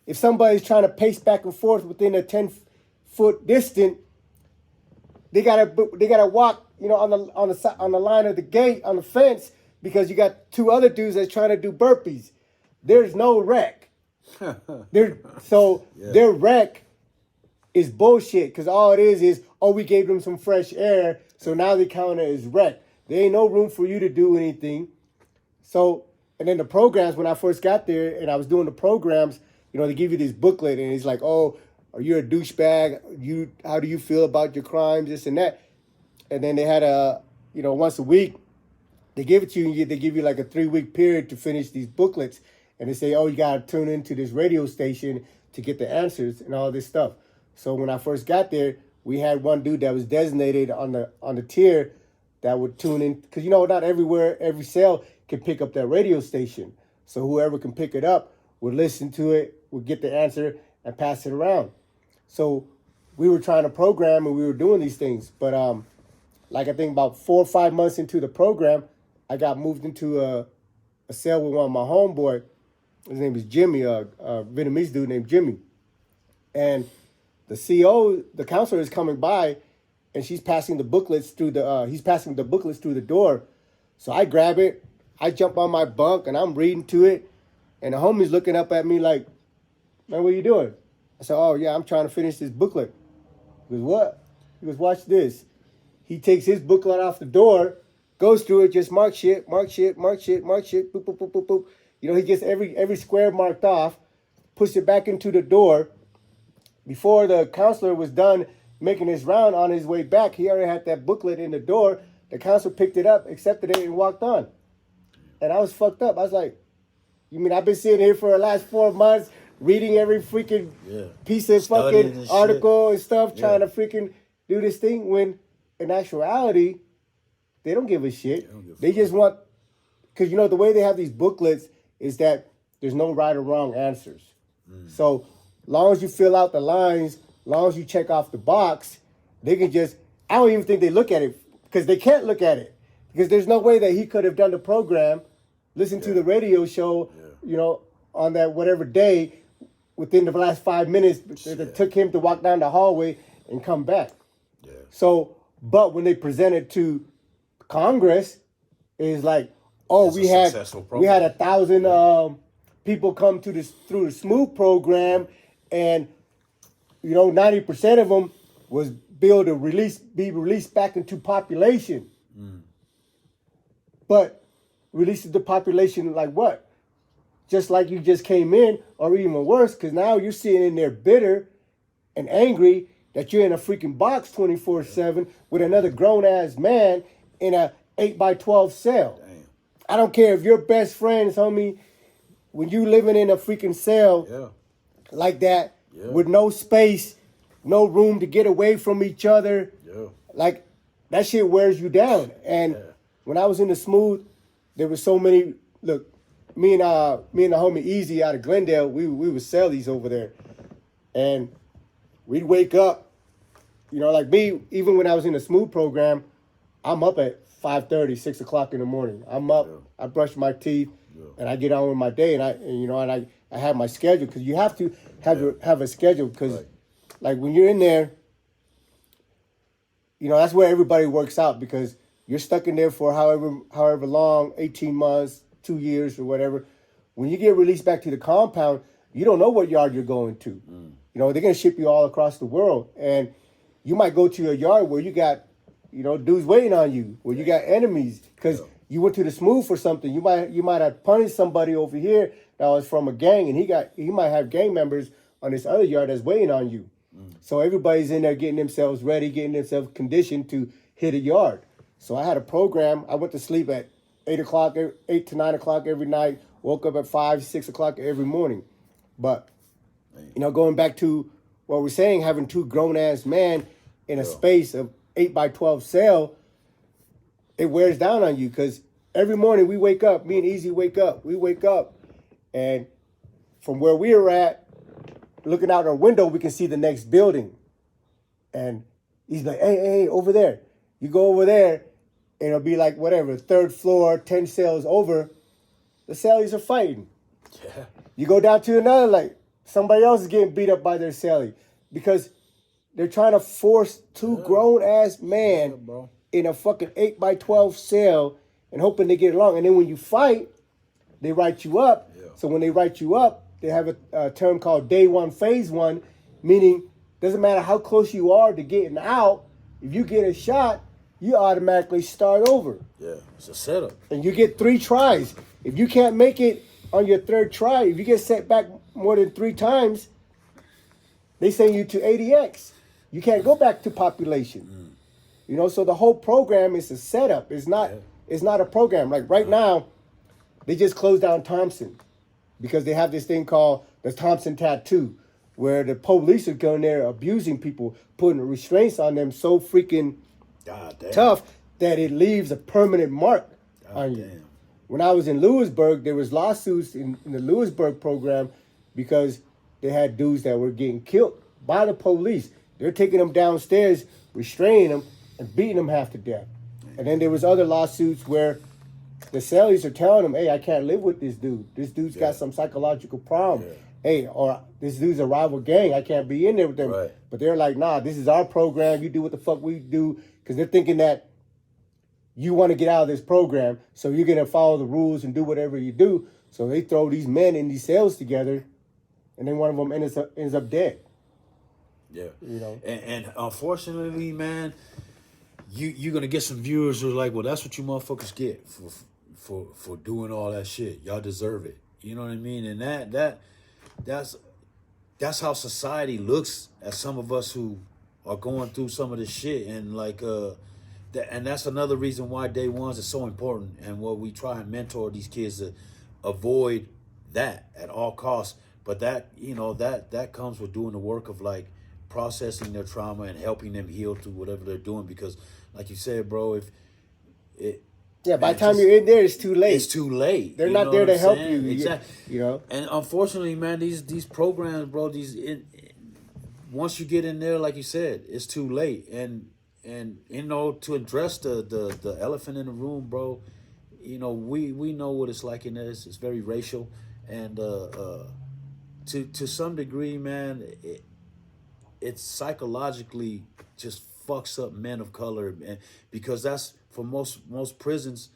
If somebody's trying to pace back and forth within a 10-foot distance, they gotta walk, you know, on the line of the gate on the fence because you got 2 other dudes that's trying to do burpees. There's no rec. Their rec is bullshit because all it is we gave them some fresh air, so now they count it as rec. There ain't no room for you to do anything. So, and then the programs, when I first got there and I was doing the programs, you know, they give you this booklet and it's like, oh, are you a douchebag? How do you feel about your crimes, this and that? And then they had once a week, they give it to you and they give you like a 3-week period to finish these booklets. And they say, oh, you got to tune into this radio station to get the answers and all this stuff. So when I first got there, we had one dude that was designated on the tier that would tune in. Because, you know, not every cell can pick up that radio station. So whoever can pick it up would listen to it, would get the answer, and pass it around. So we were trying to program and we were doing these things. But like I think about 4 or 5 months into the program, I got moved into a cell with one of my homeboy. His name is Jimmy, a Vietnamese dude named Jimmy. And the CO, the counselor is coming by and she's passing the booklets through he's passing the booklets through the door. So I grab it, I jump on my bunk and I'm reading to it. And the homie's looking up at me like, man, what are you doing? I said, oh yeah, I'm trying to finish this booklet. He goes, what? He goes, watch this. He takes his booklet off the door, goes through it, just mark shit, boop, boop, boop, boop, boop. You know, he gets every square marked off, puts it back into the door. Before the counselor was done making his round on his way back, he already had that booklet in the door. The counselor picked it up, accepted it, and walked on. And I was fucked up. I was like, you mean I've been sitting here for the last 4 months reading every freaking piece of fucking article and stuff, trying to freaking do this thing when in actuality, they don't give a shit. They just want, because you know, the way they have these booklets is that there's no right or wrong answers. So long as you fill out the lines, long as you check off the box, they can just, I don't even think they look at it because they can't look at it because there's no way that he could have done the program, listened to the radio show, you know, on that whatever day within the last 5 minutes that it took him to walk down the hallway and come back. So, but when they present it to Congress, it's like, oh, we had 1,000 people come to this through the SMOOth program, and you know 90% of them was billed to be released back into population. But releasing the population like what? Just like you just came in, or even worse, because now you're sitting in there bitter and angry that you're in a freaking box 24/7 with another grown ass man in a 8 by 12 cell. I don't care if you're best friends, homie. When you living in a freaking cell like that, with no space, no room to get away from each other, like that shit wears you down. And when I was in the SMOOth, there were so many. Look, me and the homie Easy out of Glendale, we would sell these over there, and we'd wake up, you know, like me. Even when I was in the SMOOth program, I'm up at 5:30, 6 o'clock in the morning. I'm up, I brush my teeth, and I get on with my day. And I have my schedule because you have to have a schedule because, like, when you're in there, you know, that's where everybody works out because you're stuck in there for however long, 18 months, 2 years, or whatever. When you get released back to the compound, you don't know what yard you're going to. You know, they're gonna ship you all across the world, and you might go to a yard where you got, you know, dudes waiting on you, where you got enemies because you went to the SMOOth for something. You might have punished somebody over here that was from a gang, and he might have gang members on this other yard that's waiting on you. So everybody's in there getting themselves ready, getting themselves conditioned to hit a yard. So I had a program. I went to sleep at 8 to 9 o'clock every night. Woke up at 5, 6 o'clock every morning. But you know, going back to what we're saying, having 2 grown ass men in a space of 8 by 12 cell, it wears down on you because every morning we wake up, me and Easy wake up. We wake up, and from where we are at, looking out our window, we can see the next building. And he's like, hey, over there. You go over there, and it'll be like, whatever, third floor, 10 cells over. The cellies are fighting. Yeah. You go down to another, like, somebody else is getting beat up by their cellie because they're trying to force two grown-ass men in a fucking 8x12 cell and hoping they get along. And then when you fight, they write you up. Yeah. So when they write you up, they have a term called day one, phase one, meaning doesn't matter how close you are to getting out, if you get a shot, you automatically start over. Yeah, it's a setup. And you get 3 tries. If you can't make it on your 3rd try, if you get set back more than 3 times, they send you to ADX. You can't go back to population. You know, so the whole program is a setup. It's not a program. Like right now, they just closed down Thompson because they have this thing called the Thompson tattoo, where the police are going there abusing people, putting restraints on them so freaking tough that it leaves a permanent mark on you. Damn. When I was in Lewisburg, there was lawsuits in the Lewisburg program because they had dudes that were getting killed by the police. They're taking them downstairs, restraining them, and beating them half to death. And then there was other lawsuits where the cellies are telling them, hey, I can't live with this dude. This dude's got some psychological problem. Hey, or this dude's a rival gang. I can't be in there with them. Right. But they're like, nah, this is our program. You do what the fuck we do. Because they're thinking that you want to get out of this program, so you're going to follow the rules and do whatever you do. So they throw these men in these cells together, and then one of them ends up dead. Yeah. You know? And unfortunately, man, you're going to get some viewers who are like, well, that's what you motherfuckers get for doing all that shit. Y'all deserve it. You know what I mean? And that's how society looks at some of us who are going through some of this shit. And like, and that's another reason why day ones is so important, and what we try and mentor these kids to avoid that at all costs. But that, you know, that comes with doing the work of like processing their trauma and helping them heal through whatever they're doing. Because like you said, bro, by the time you're in there, it's too late. It's too late. They're not there to help you. Exactly. You know. And unfortunately, man, these programs, bro, once you get in there, like you said, it's too late. And you know, to address the elephant in the room, bro, you know, we know what it's like in this. It's very racial, and to some degree, man, it psychologically just fucks up men of color, and because that's for most prisons,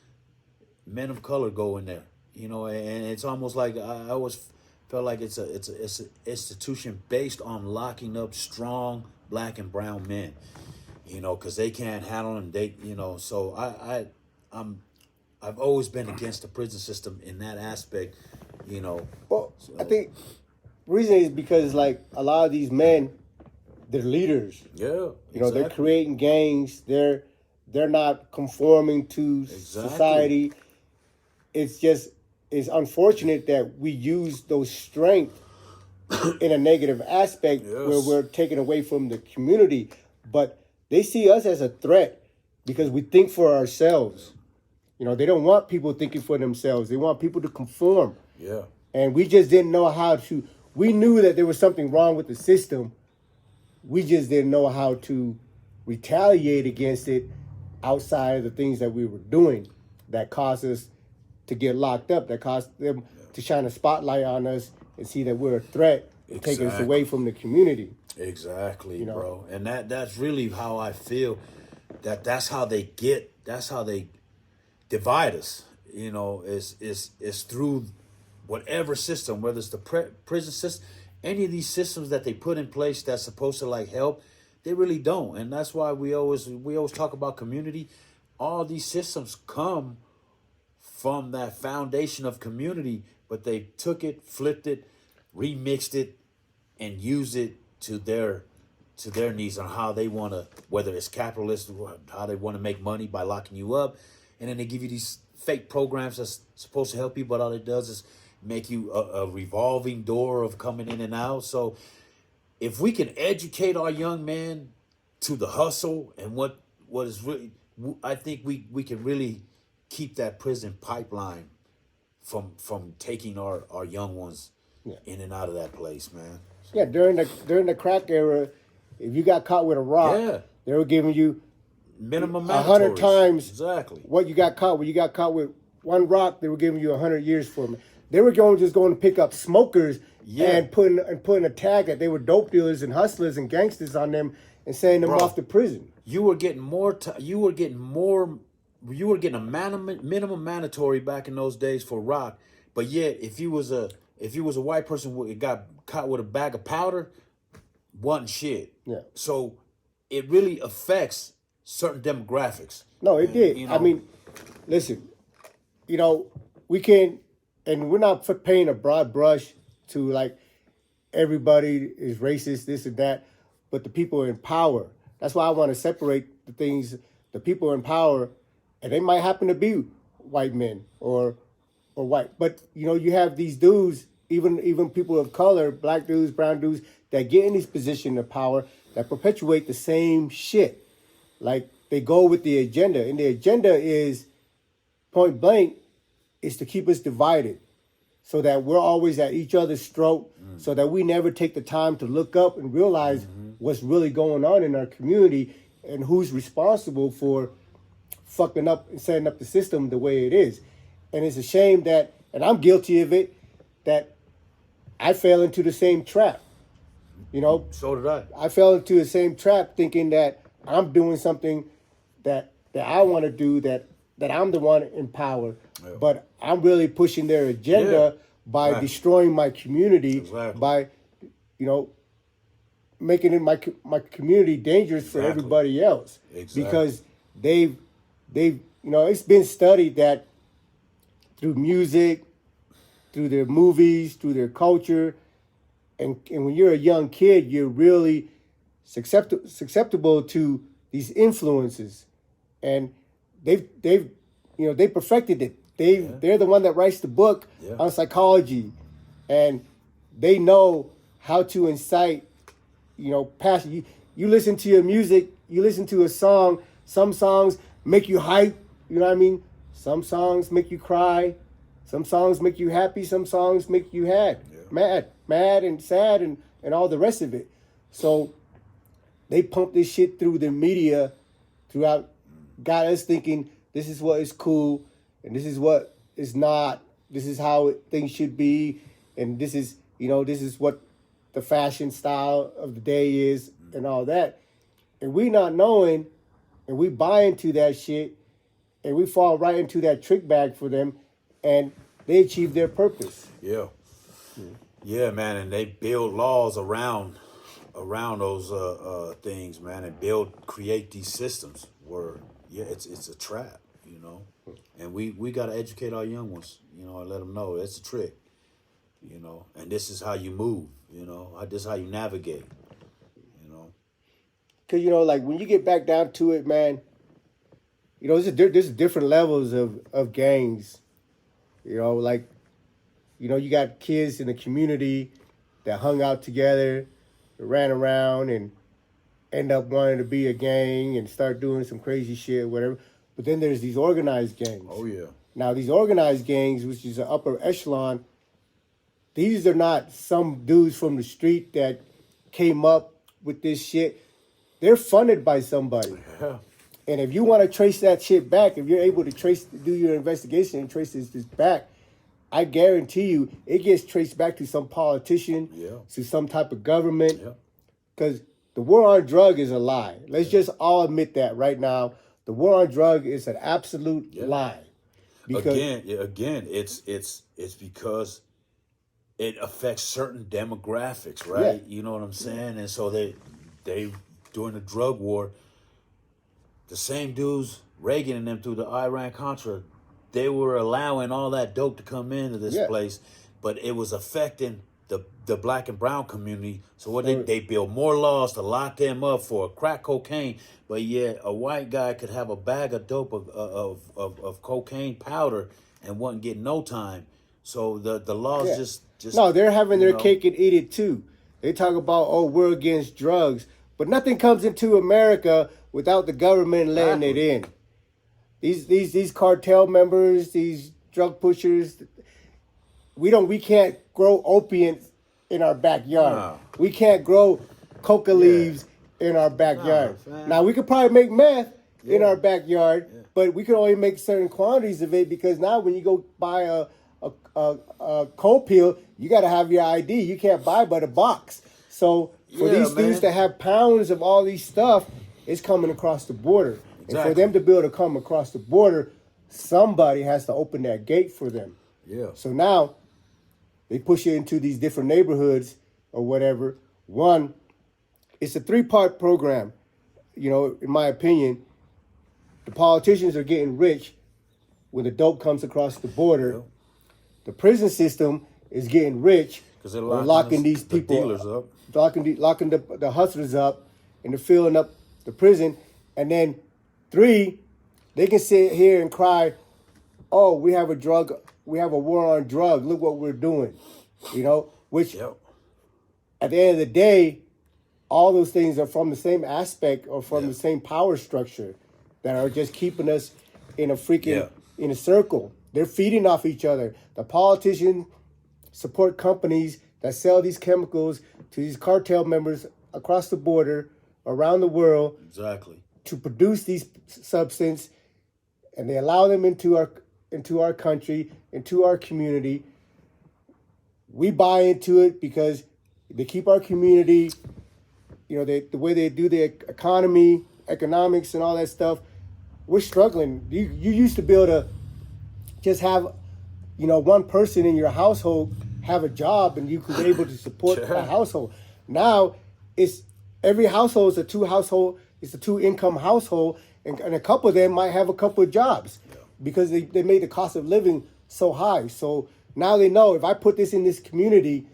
men of color go in there, you know, and it's almost like I always felt like it's an institution based on locking up strong black and brown men, you know, because they can't handle them. They, you know, so I've always been against the prison system in that aspect, you know. Well, so, I think the reason is because like a lot of these men, they're leaders. Yeah, you know, they're creating gangs. They're not conforming to society. It's unfortunate that we use those strengths in a negative aspect where we're taken away from the community. But they see us as a threat because we think for ourselves. You know, they don't want people thinking for themselves. They want people to conform. Yeah. And we just didn't know how to. We knew that there was something wrong with the system. We just didn't know how to retaliate against it outside of the things that we were doing that caused us to get locked up, that caused them to shine a spotlight on us and see that we're a threat and take us away from the community. Exactly, you know? Bro. And that's really how I feel, that's how they divide us, you know, is through whatever system, whether it's the prison system, any of these systems that they put in place that's supposed to like help, they really don't. And that's why we always talk about community. All these systems come from that foundation of community, but they took it, flipped it, remixed it, and used it to their needs on how they want to, whether it's capitalist, how they want to make money by locking you up. And then they give you these fake programs that's supposed to help you, but all it does is make you a revolving door of coming in and out. So if we can educate our young men to the hustle and what is really, I think we can really keep that prison pipeline from taking our young ones in and out of that place, man. So, Yeah, during the crack era, if you got caught with a rock, they were giving you minimum 100 times exactly what you got caught. When you got caught with one rock, they were giving you 100 years for it. They were going to pick up smokers and putting a tag that they were dope dealers and hustlers and gangsters on them and sending them off to prison. You were getting you were getting a minimum mandatory back in those days for rock, but yet if you was a white person who got caught with a bag of powder, wasn't shit. Yeah. So it really affects certain demographics. No, it did. You know? I mean, listen, we can't, and we're not painting a broad brush to like everybody is racist, this and that, but the people in power. That's why I want to separate the things, the people in power, and they might happen to be white men or white. But, you have these dudes, even people of color, black dudes, brown dudes, that get in these positions of power that perpetuate the same shit. Like, they go with the agenda. And the agenda is, point blank, is to keep us divided so that we're always at each other's throat, so that we never take the time to look up and realize what's really going on in our community and who's responsible for fucking up and setting up the system the way it is. And it's a shame that, and I'm guilty of it, that I fell into the same trap. So did I. I fell into the same trap thinking that I'm doing something that I want to do, that I'm the one in power. Yeah. But I'm really pushing their agenda by destroying my community, by, making it my community dangerous for everybody else. Exactly. Because they've it's been studied that through music, through their movies, through their culture, and when you're a young kid, you're really susceptible to these influences, and they perfected it. They're the one that writes the book on psychology, and they know how to incite, passion. You listen to your music, you listen to a song. Some songs make you hype. You know what I mean? Some songs make you cry. Some songs make you happy. Some songs make you mad and sad and all the rest of it. So they pump this shit through the media throughout, got us thinking this is what is cool and this is what is not. This is how things should be, and this is what the fashion style of the day is and all that. And we not knowing, and we buy into that shit, and we fall right into that trick bag for them, and they achieve their purpose. Yeah, man, and they build laws around those things, man, and create these systems where it's a trap, and we got to educate our young ones, and let them know it's a trick, and this is how you move, this is how you navigate, Because like when you get back down to it, man, there's different levels of gangs, like, you got kids in the community that hung out together, ran around and end up wanting to be a gang and start doing some crazy shit, whatever. But then there's these organized gangs. Oh, yeah. Now, these organized gangs, which is an upper echelon, these are not some dudes from the street that came up with this shit. They're funded by somebody. Yeah. And if you want to trace that shit back, if you're able to do your investigation and trace this back, I guarantee you it gets traced back to some politician, to some type of government. Because the war on drug is a lie. Let's just all admit that right now. The war on drug is an absolute lie. Because again, it's because it affects certain demographics, right? Yeah. You know what I'm saying? And so they during the drug war, the same dudes, Reagan and them through the Iran-Contra, they were allowing all that dope to come into this place, but it was affecting the black and brown community. So they built more laws to lock them up for crack cocaine, but yet a white guy could have a bag of dope of cocaine powder and wasn't getting no time. So the laws just no, they're having their cake and eat it too. They talk about we're against drugs, but nothing comes into America without the government letting it in. These cartel members, these drug pushers, we can't grow opiates in our backyard. Nah. We can't grow coca leaves in our backyard. Now we could probably make meth in our backyard, but we can only make certain quantities of it because now when you go buy a cold peel, you got to have your ID. You can't buy but a box. So for these dudes to have pounds of all these stuff, it's coming across the border. Exactly. And for them to be able to come across the border, somebody has to open that gate for them. Yeah. So now they push it into these different neighborhoods or whatever. One, it's a 3-part program. You know, in my opinion, the politicians are getting rich when the dope comes across the border. Yeah. The prison system is getting rich because they're locking these people dealers up, locking the hustlers up, and they're filling up the prison. And then 3, they can sit here and cry, "Oh, we have a war on drugs. Look what we're doing," you know. Which, at the end of the day, all those things are from the same aspect or from the same power structure that are just keeping us in a freaking in a circle. They're feeding off each other. The politicians support companies that sell these chemicals to these cartel members across the border, around the world. Exactly. To produce these substances, and they allow them into our country, into our community. We buy into it because they keep our community, you know, the way they do the economics and all that stuff. We're struggling. You used to be able to just have, you know, one person in your household have a job and you could be able to support the household. Now it's every household is a 2-income household, and a couple of them might have a couple of jobs because they made the cost of living so high. So now they know if I put this in this community,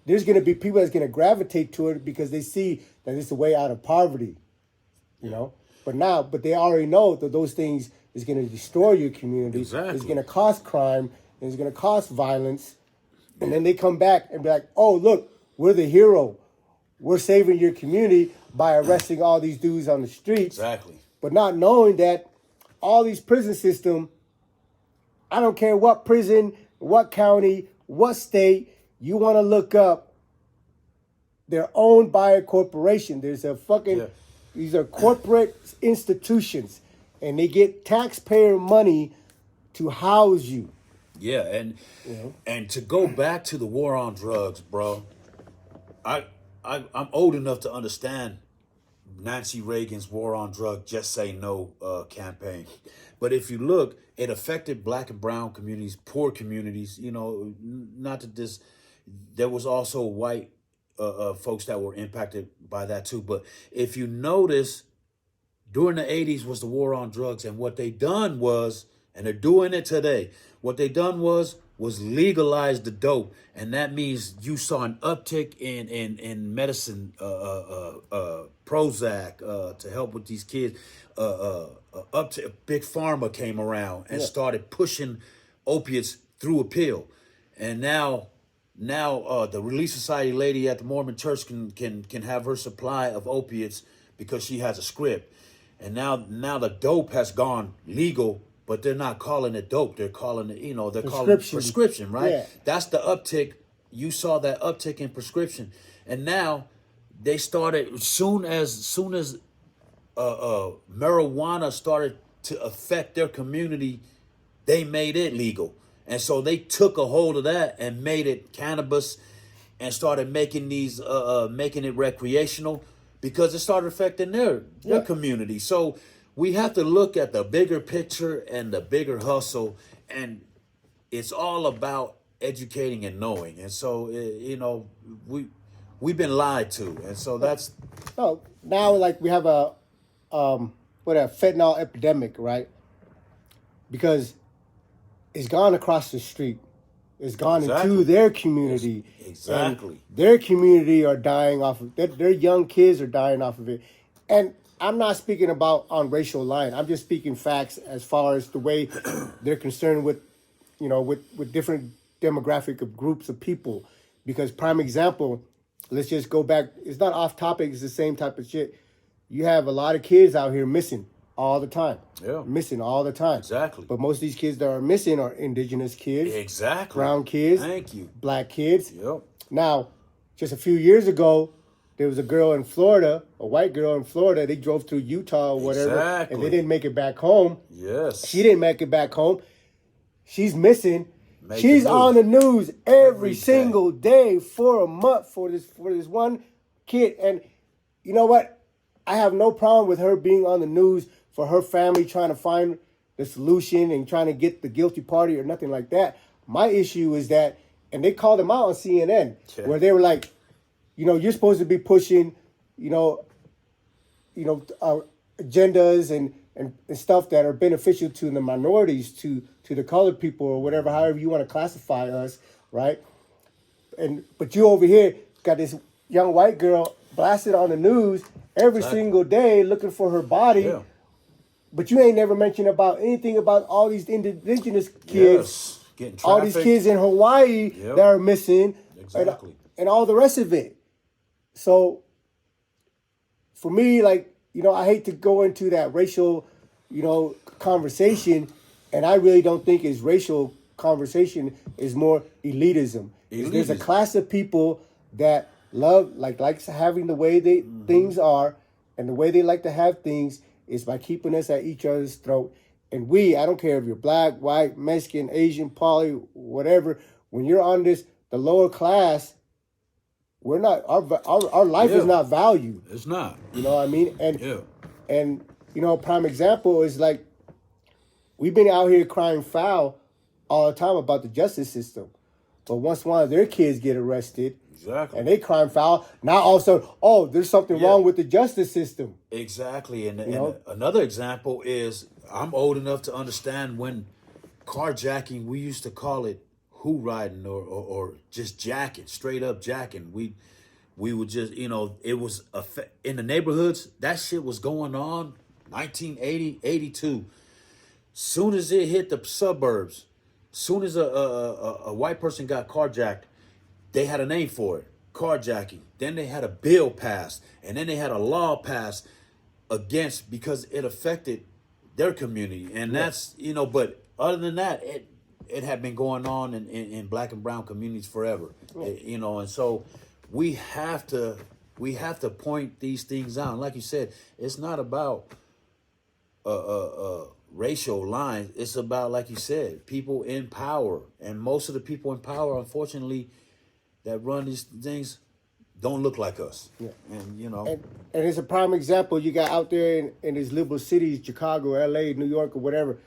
there's going to be people that's going to gravitate to it because they see that it's a way out of poverty, you know. But they already know that those things is going to destroy your community. Exactly. It's going to cause crime. And it's going to cause violence. And then they come back and be like, "Oh, look, we're the hero. We're saving your community by arresting all these dudes on the streets." Exactly. But not knowing that all these prison system, I don't care what prison, what county, what state you want to look up, they're owned by a corporation. There's a fucking, these are corporate institutions, and they get taxpayer money to house you. Yeah, and to go back to the war on drugs, bro, I'm old enough to understand Nancy Reagan's war on drugs, Just Say No campaign. But if you look, it affected black and brown communities, poor communities, you know, not that this, there was also white folks that were impacted by that too. But if you notice, during the 80s was the war on drugs, and what they done was, and they're doing it today, what they done was legalize the dope. And that means you saw an uptick in medicine, Prozac, to help with these kids. Up to Big Pharma came around and started pushing opiates through a pill. And now the Relief Society lady at the Mormon church can have her supply of opiates because she has a script. And now the dope has gone legal, but they're not calling it dope. They're calling it, they're calling it prescription, right? Yeah. That's the uptick. You saw that uptick in prescription. And now they started, as soon as marijuana started to affect their community, they made it legal. And so they took a hold of that and made it cannabis and started making these, making it recreational because it started affecting their community. So we have to look at the bigger picture and the bigger hustle, and it's all about educating and knowing. And so, we've been lied to, and so that's. Oh, now like we have a fentanyl epidemic, right? Because it's gone across the street. It's gone into their community. Exactly. Their community are dying off of their young kids are dying off of it. And I'm not speaking about on racial line. I'm just speaking facts as far as the way they're concerned with, with different demographic of groups of people. Because prime example, let's just go back. It's not off topic. It's the same type of shit. You have a lot of kids out here missing. all the time. Yeah. Missing all the time. Exactly. But most of these kids that are missing are indigenous kids. Exactly. Brown kids. Thank you. Black kids. Yep. Now, just a few years ago, there was a girl in Florida, a white girl in Florida. They drove through Utah or whatever, and they didn't make it back home. Yes. She didn't make it back home. She's missing. She's on the news every single day for a month for this one kid. And you know what? I have no problem with her being on the news for her family trying to find the solution and trying to get the guilty party or nothing like that. My issue is that, and they called them out on CNN, where they were like, you're supposed to be pushing, agendas and stuff that are beneficial to the minorities, to the colored people or whatever, however you want to classify us, right? But you over here got this young white girl blasted on the news every single day looking for her body. Yeah. But you ain't never mentioned about anything about all these indigenous kids, getting all these kids in Hawaii that are missing, and all the rest of it. So, for me, like, I hate to go into that racial, conversation, and I really don't think it's racial conversation. Is more elitism. There's a class of people that likes having the way things are, and the way they like to have things is by keeping us at each other's throat. And I don't care if you're black, white, Mexican, Asian, poly, whatever, when you're on the lower class, we're not, our life is not valued. It's not. You know what I mean? And a prime example is like, we've been out here crying foul all the time about the justice system. But once one of their kids get arrested, and they crime foul, now all of a sudden, there's something wrong with the justice system. Exactly. And another example is, I'm old enough to understand when carjacking, we used to call it who riding or just jacking, straight up jacking. We would just, it was in the neighborhoods, that shit was going on 1980, 82. Soon as it hit the suburbs, soon as a white person got carjacked, they had a name for it, carjacking. Then they had a bill passed, and then they had a law passed because it affected their community. And that's, but other than that, it had been going on in black and brown communities forever, and so we have to point these things out. And like you said, it's not about racial lines. It's about, like you said, people in power, and most of the people in power, unfortunately, that run these things don't look like us. Yeah. And and it's a prime example. You got out there in these liberal cities, Chicago, LA, New York, or whatever,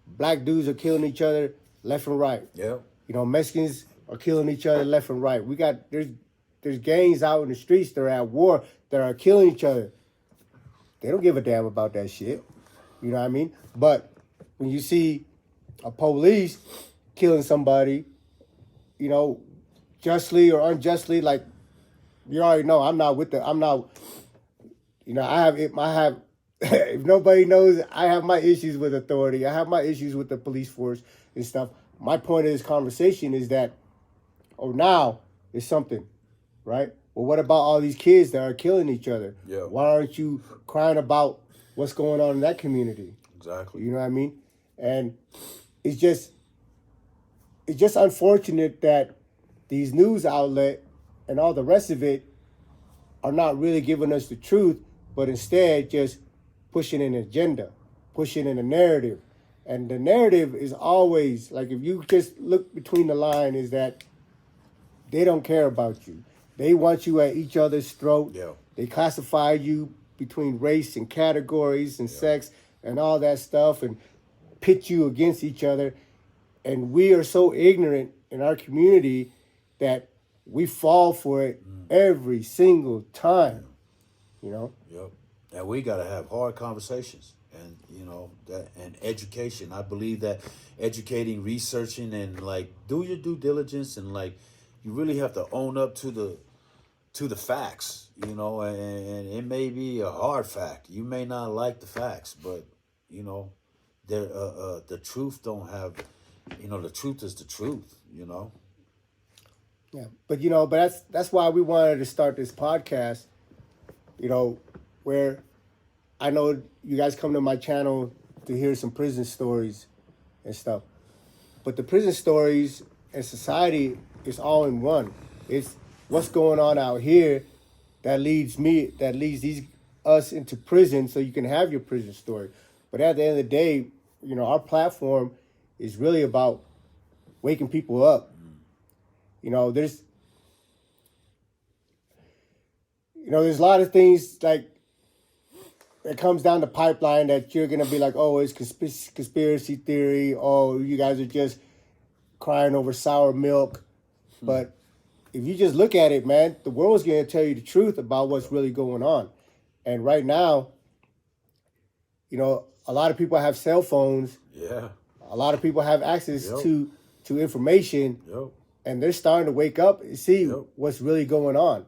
black dudes are killing each other left and right. Yeah. Mexicans are killing each other left and right. There's gangs out in the streets that are at war that are killing each other. They don't give a damn about that shit. You know what I mean? But when you see a police killing somebody, justly or unjustly, like, you already know, I have, if nobody knows, I have my issues with authority. I have my issues with the police force and stuff. My point of this conversation is that, now is something, right? Well, what about all these kids that are killing each other? Yeah. Why aren't you crying about what's going on in that community? Exactly. You know what I mean? And it's just unfortunate that these news outlets and all the rest of it are not really giving us the truth, but instead just pushing an agenda, pushing in a narrative. And the narrative is always, like, if you just look between the line, is that they don't care about you. They want you at each other's throat. Yeah. They classify you between race and categories and sex and all that stuff and pit you against each other. And we are so ignorant in our community that we fall for it every single time, Yep. And we got to have hard conversations, and and education. I believe that educating, researching, and like do your due diligence, and like you really have to own up to the facts, and it may be a hard fact. You may not like the facts, but the truth don't have, the truth is the truth, Yeah, but that's why we wanted to start this podcast, where I know you guys come to my channel to hear some prison stories and stuff. But the prison stories and society is all in one. It's what's going on out here that leads us into prison so you can have your prison story. But at the end of the day, our platform is really about waking people up. There's a lot of things like it comes down the pipeline that you're gonna be like, oh, it's conspiracy theory. Oh, you guys are just crying over sour milk. But if you just look at it, man, the world's gonna tell you the truth about what's really going on. And right now, a lot of people have cell phones. Yeah. A lot of people have access Yep. to information, Yep. and they're starting to wake up and see Yep. what's really going on.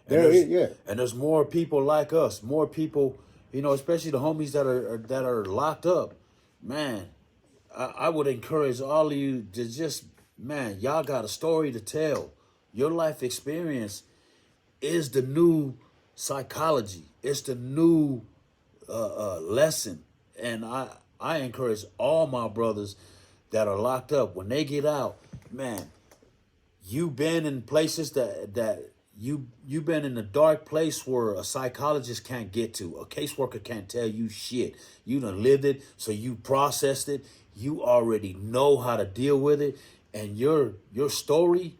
And there's more people like us, more people, especially the homies that are locked up. Man, I would encourage all of you to just, man, y'all got a story to tell. Your life experience is the new psychology. It's the new lesson. And I encourage all my brothers that are locked up, when they get out, man, you've been in places that you've been in a dark place where a psychologist can't get to. A caseworker can't tell you shit. You done lived it, so you processed it. You already know how to deal with it. And your story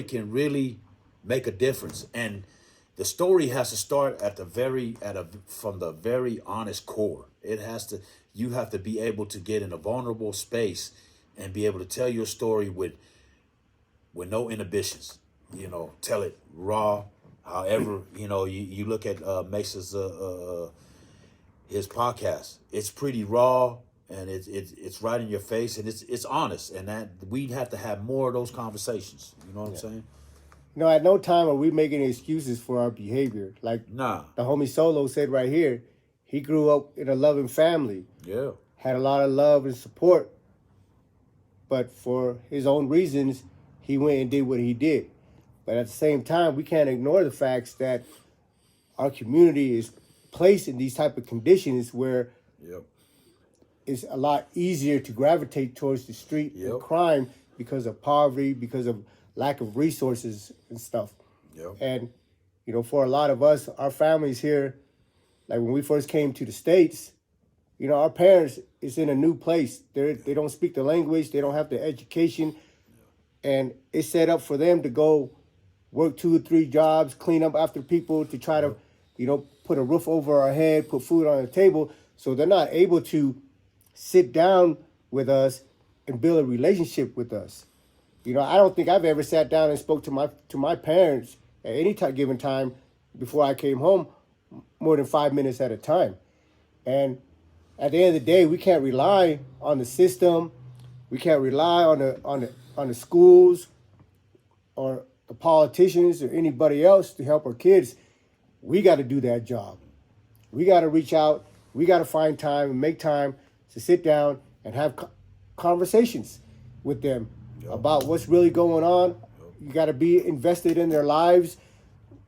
can really make a difference. And the story has to start from the very honest core. You have to be able to get in a vulnerable space and be able to tell your story with no inhibitions. Tell it raw. However, you look at Mesa's his podcast. It's pretty raw, and it's right in your face, and it's honest. And that we'd have to have more of those conversations. You know what I'm saying? At no time are we making excuses for our behavior. Like Nah. the homie Siolo said right here, he grew up in a loving family. Yeah. Had a lot of love and support. But for his own reasons, he went and did what he did. But at the same time, we can't ignore the facts that our community is placed in these type of conditions where Yep. it's a lot easier to gravitate towards the street and crime because of poverty, because of lack of resources and stuff. Yep. And, for a lot of us, our families here, like when we first came to the States, our parents is in a new place. They don't speak the language. They don't have the education. And it's set up for them to go work 2 or 3 jobs, clean up after people to try to, put a roof over our head, put food on the table. So they're not able to sit down with us and build a relationship with us. I don't think I've ever sat down and spoke to my parents at any given time before I came home more than 5 minutes at a time. And at the end of the day, we can't rely on the system. We can't rely on the schools or the politicians or anybody else to help our kids. We got to do that job. We got to reach out. We got to find time and make time to sit down and have conversations with them about what's really going on. You got to be invested in their lives,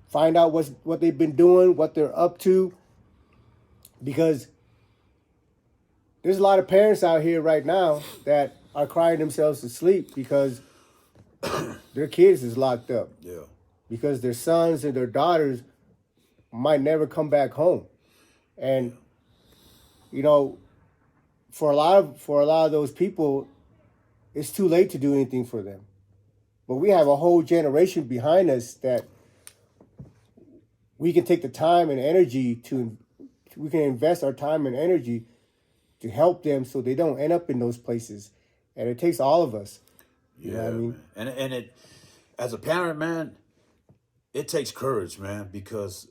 find out what they've been doing, what they're up to, because there's a lot of parents out here right now that are crying themselves to sleep because their kids is locked up. Yeah. Because their sons and their daughters might never come back home. And for a lot of those people, it's too late to do anything for them. But we have a whole generation behind us that we can take the time and energy we can invest our time and energy to help them so they don't end up in those places. And it takes all of us. You know what I mean? Man. And it, as a parent, man, it takes courage, man, because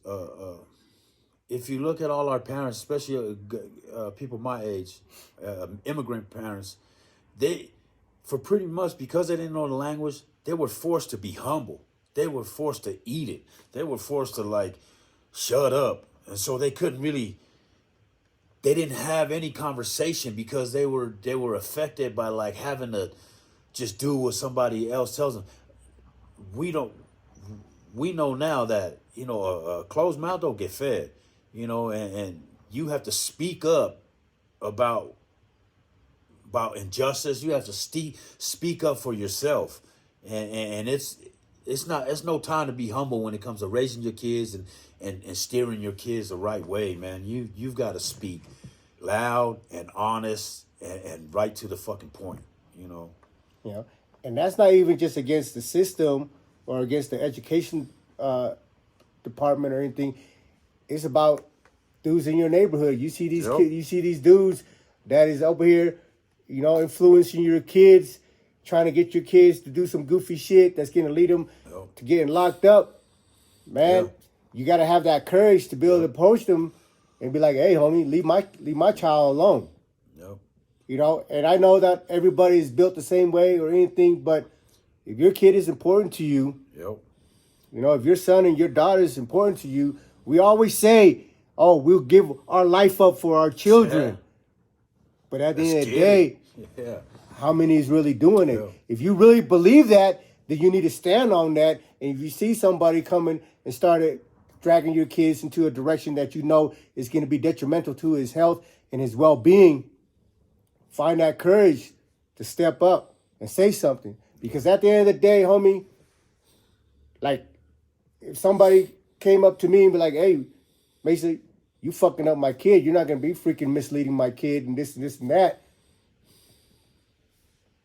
if you look at all our parents, especially people my age, immigrant parents, for pretty much, because they didn't know the language, they were forced to be humble. They were forced to eat it. They were forced to shut up. And so they didn't have any conversation because they were affected by having to just do what somebody else tells them. We know now that, a closed mouth don't get fed. you know, and you have to speak up about injustice. You have to speak up for yourself, and it's no time to be humble when it comes to raising your kids and steering your kids the right way, man. You've got to speak loud and honest and right to the fucking point, you know. You know, and that's not even just against the system or against the education department or anything. It's about dudes in your neighborhood. You see these kids, you see these dudes that is over here, you know, influencing your kids, trying to get your kids to do some goofy shit that's going to lead them to getting locked up. Man, you got to have that courage to be able to approach them and be like, "Hey, homie, leave my child alone." You know, and I know that everybody is built the same way or anything, but if your kid is important to you, you know, if your son and your daughter is important to you, we always say, "Oh, we'll give our life up for our children." But at the end of the day, how many is really doing it? If you really believe that, then you need to stand on that. And if you see somebody coming and started dragging your kids into a direction that you know is going to be detrimental to his health and his well-being, find that courage to step up and say something. Because at the end of the day, homie, like, if somebody came up to me and be like, "Hey, Mason, you fucking up my kid. You're not going to be freaking misleading my kid and this and that."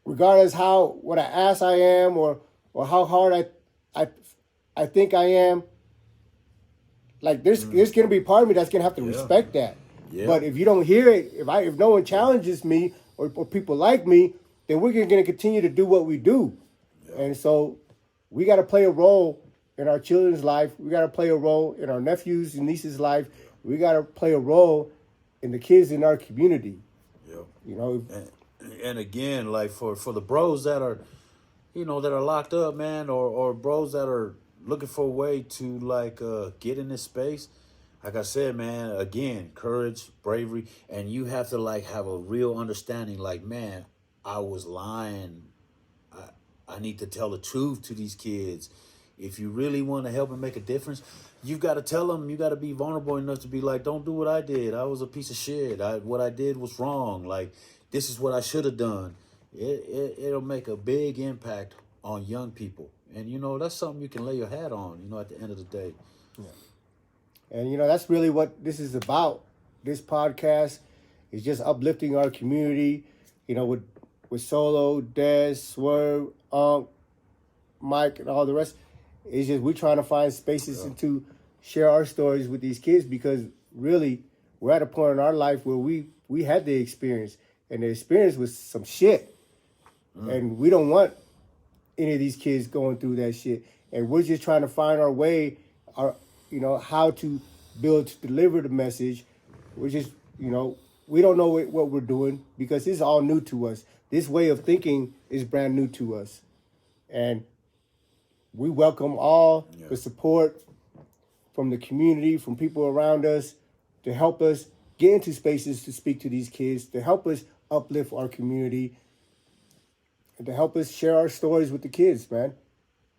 Regardless what an ass I am or how hard I think I am, like, there's going to be part of me that's going to have to respect that. But if you don't hear it, if no one challenges me or people like me, then we're going to continue to do what we do. And so we got to play a role in our children's life. We got to play a role in our nephews and nieces' life. We got to play a role in the kids in our community. You know, and again, like for the bros that are, you know, that are locked up, man, or bros that are looking for a way to like get in this space. Like I said, man, again, courage, bravery, and you have to like have a real understanding. Like, man, I was lying. I need to tell the truth to these kids. If you really want to help and make a difference, you've got to tell them. You got to be vulnerable enough to be like, "Don't do what I did. I was a piece of shit. What I did was wrong. Like, this is what I should have done." It'll make a big impact on young people, and you know that's something you can lay your hat on. You know, at the end of the day. And, you know, that's really what this is about. This podcast is just uplifting our community, you know, with Siolo, Des, Swerve, Mike, and all the rest. It's just we're trying to find spaces and to share our stories with these kids because really we're at a point in our life where we had the experience. And the experience was some shit. And we don't want any of these kids going through that shit. And we're just trying to find our way, you know, how to deliver the message. We're just, you know, we don't know what we're doing because it's all new to us. This way of thinking is brand new to us. And we welcome all the support from the community, from people around us to help us get into spaces to speak to these kids, to help us uplift our community, and to help us share our stories with the kids, man.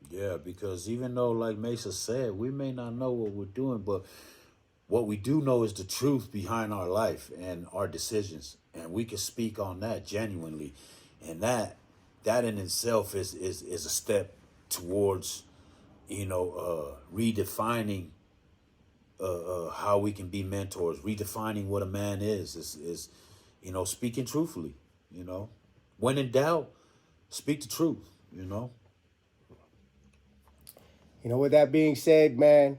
Yeah, because even though, like Mesa said, we may not know what we're doing, but what we do know is the truth behind our life and our decisions. And we can speak on that genuinely. And that in itself is a step towards, you know, redefining how we can be mentors, redefining what a man is, you know, speaking truthfully, you know. When in doubt, speak the truth, you know. You know, with that being said, man,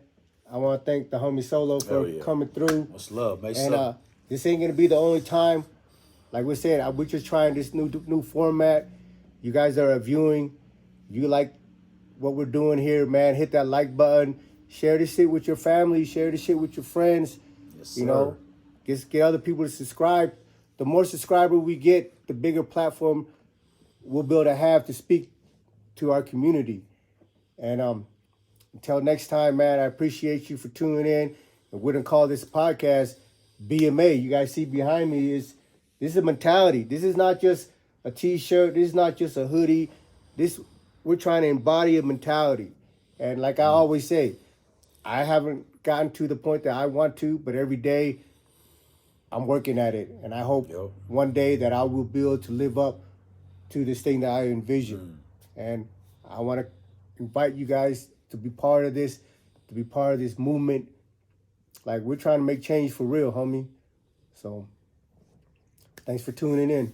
I want to thank the homie Siolo for coming through. Much love, make and this ain't gonna be the only time. Like we said, we're just trying this new format. You guys are viewing. You like what we're doing here, man? Hit that like button. Share this shit with your family. Share this shit with your friends. Yes, sir. You know, get other people to subscribe. The more subscribers we get, the bigger platform we'll be able to have to speak to our community. And until next time, man, I appreciate you for tuning in. And we're going to call this podcast BMA. You guys see behind me this is a mentality. This is not just a T-shirt. This is not just a hoodie. We're trying to embody a mentality. And like I always say, I haven't gotten to the point that I want to, but every day I'm working at it. And I hope one day that I will be able to live up to this thing that I envision. And I want to invite you guys to be part of this, to be part of this movement. Like, we're trying to make change for real, homie. So, thanks for tuning in.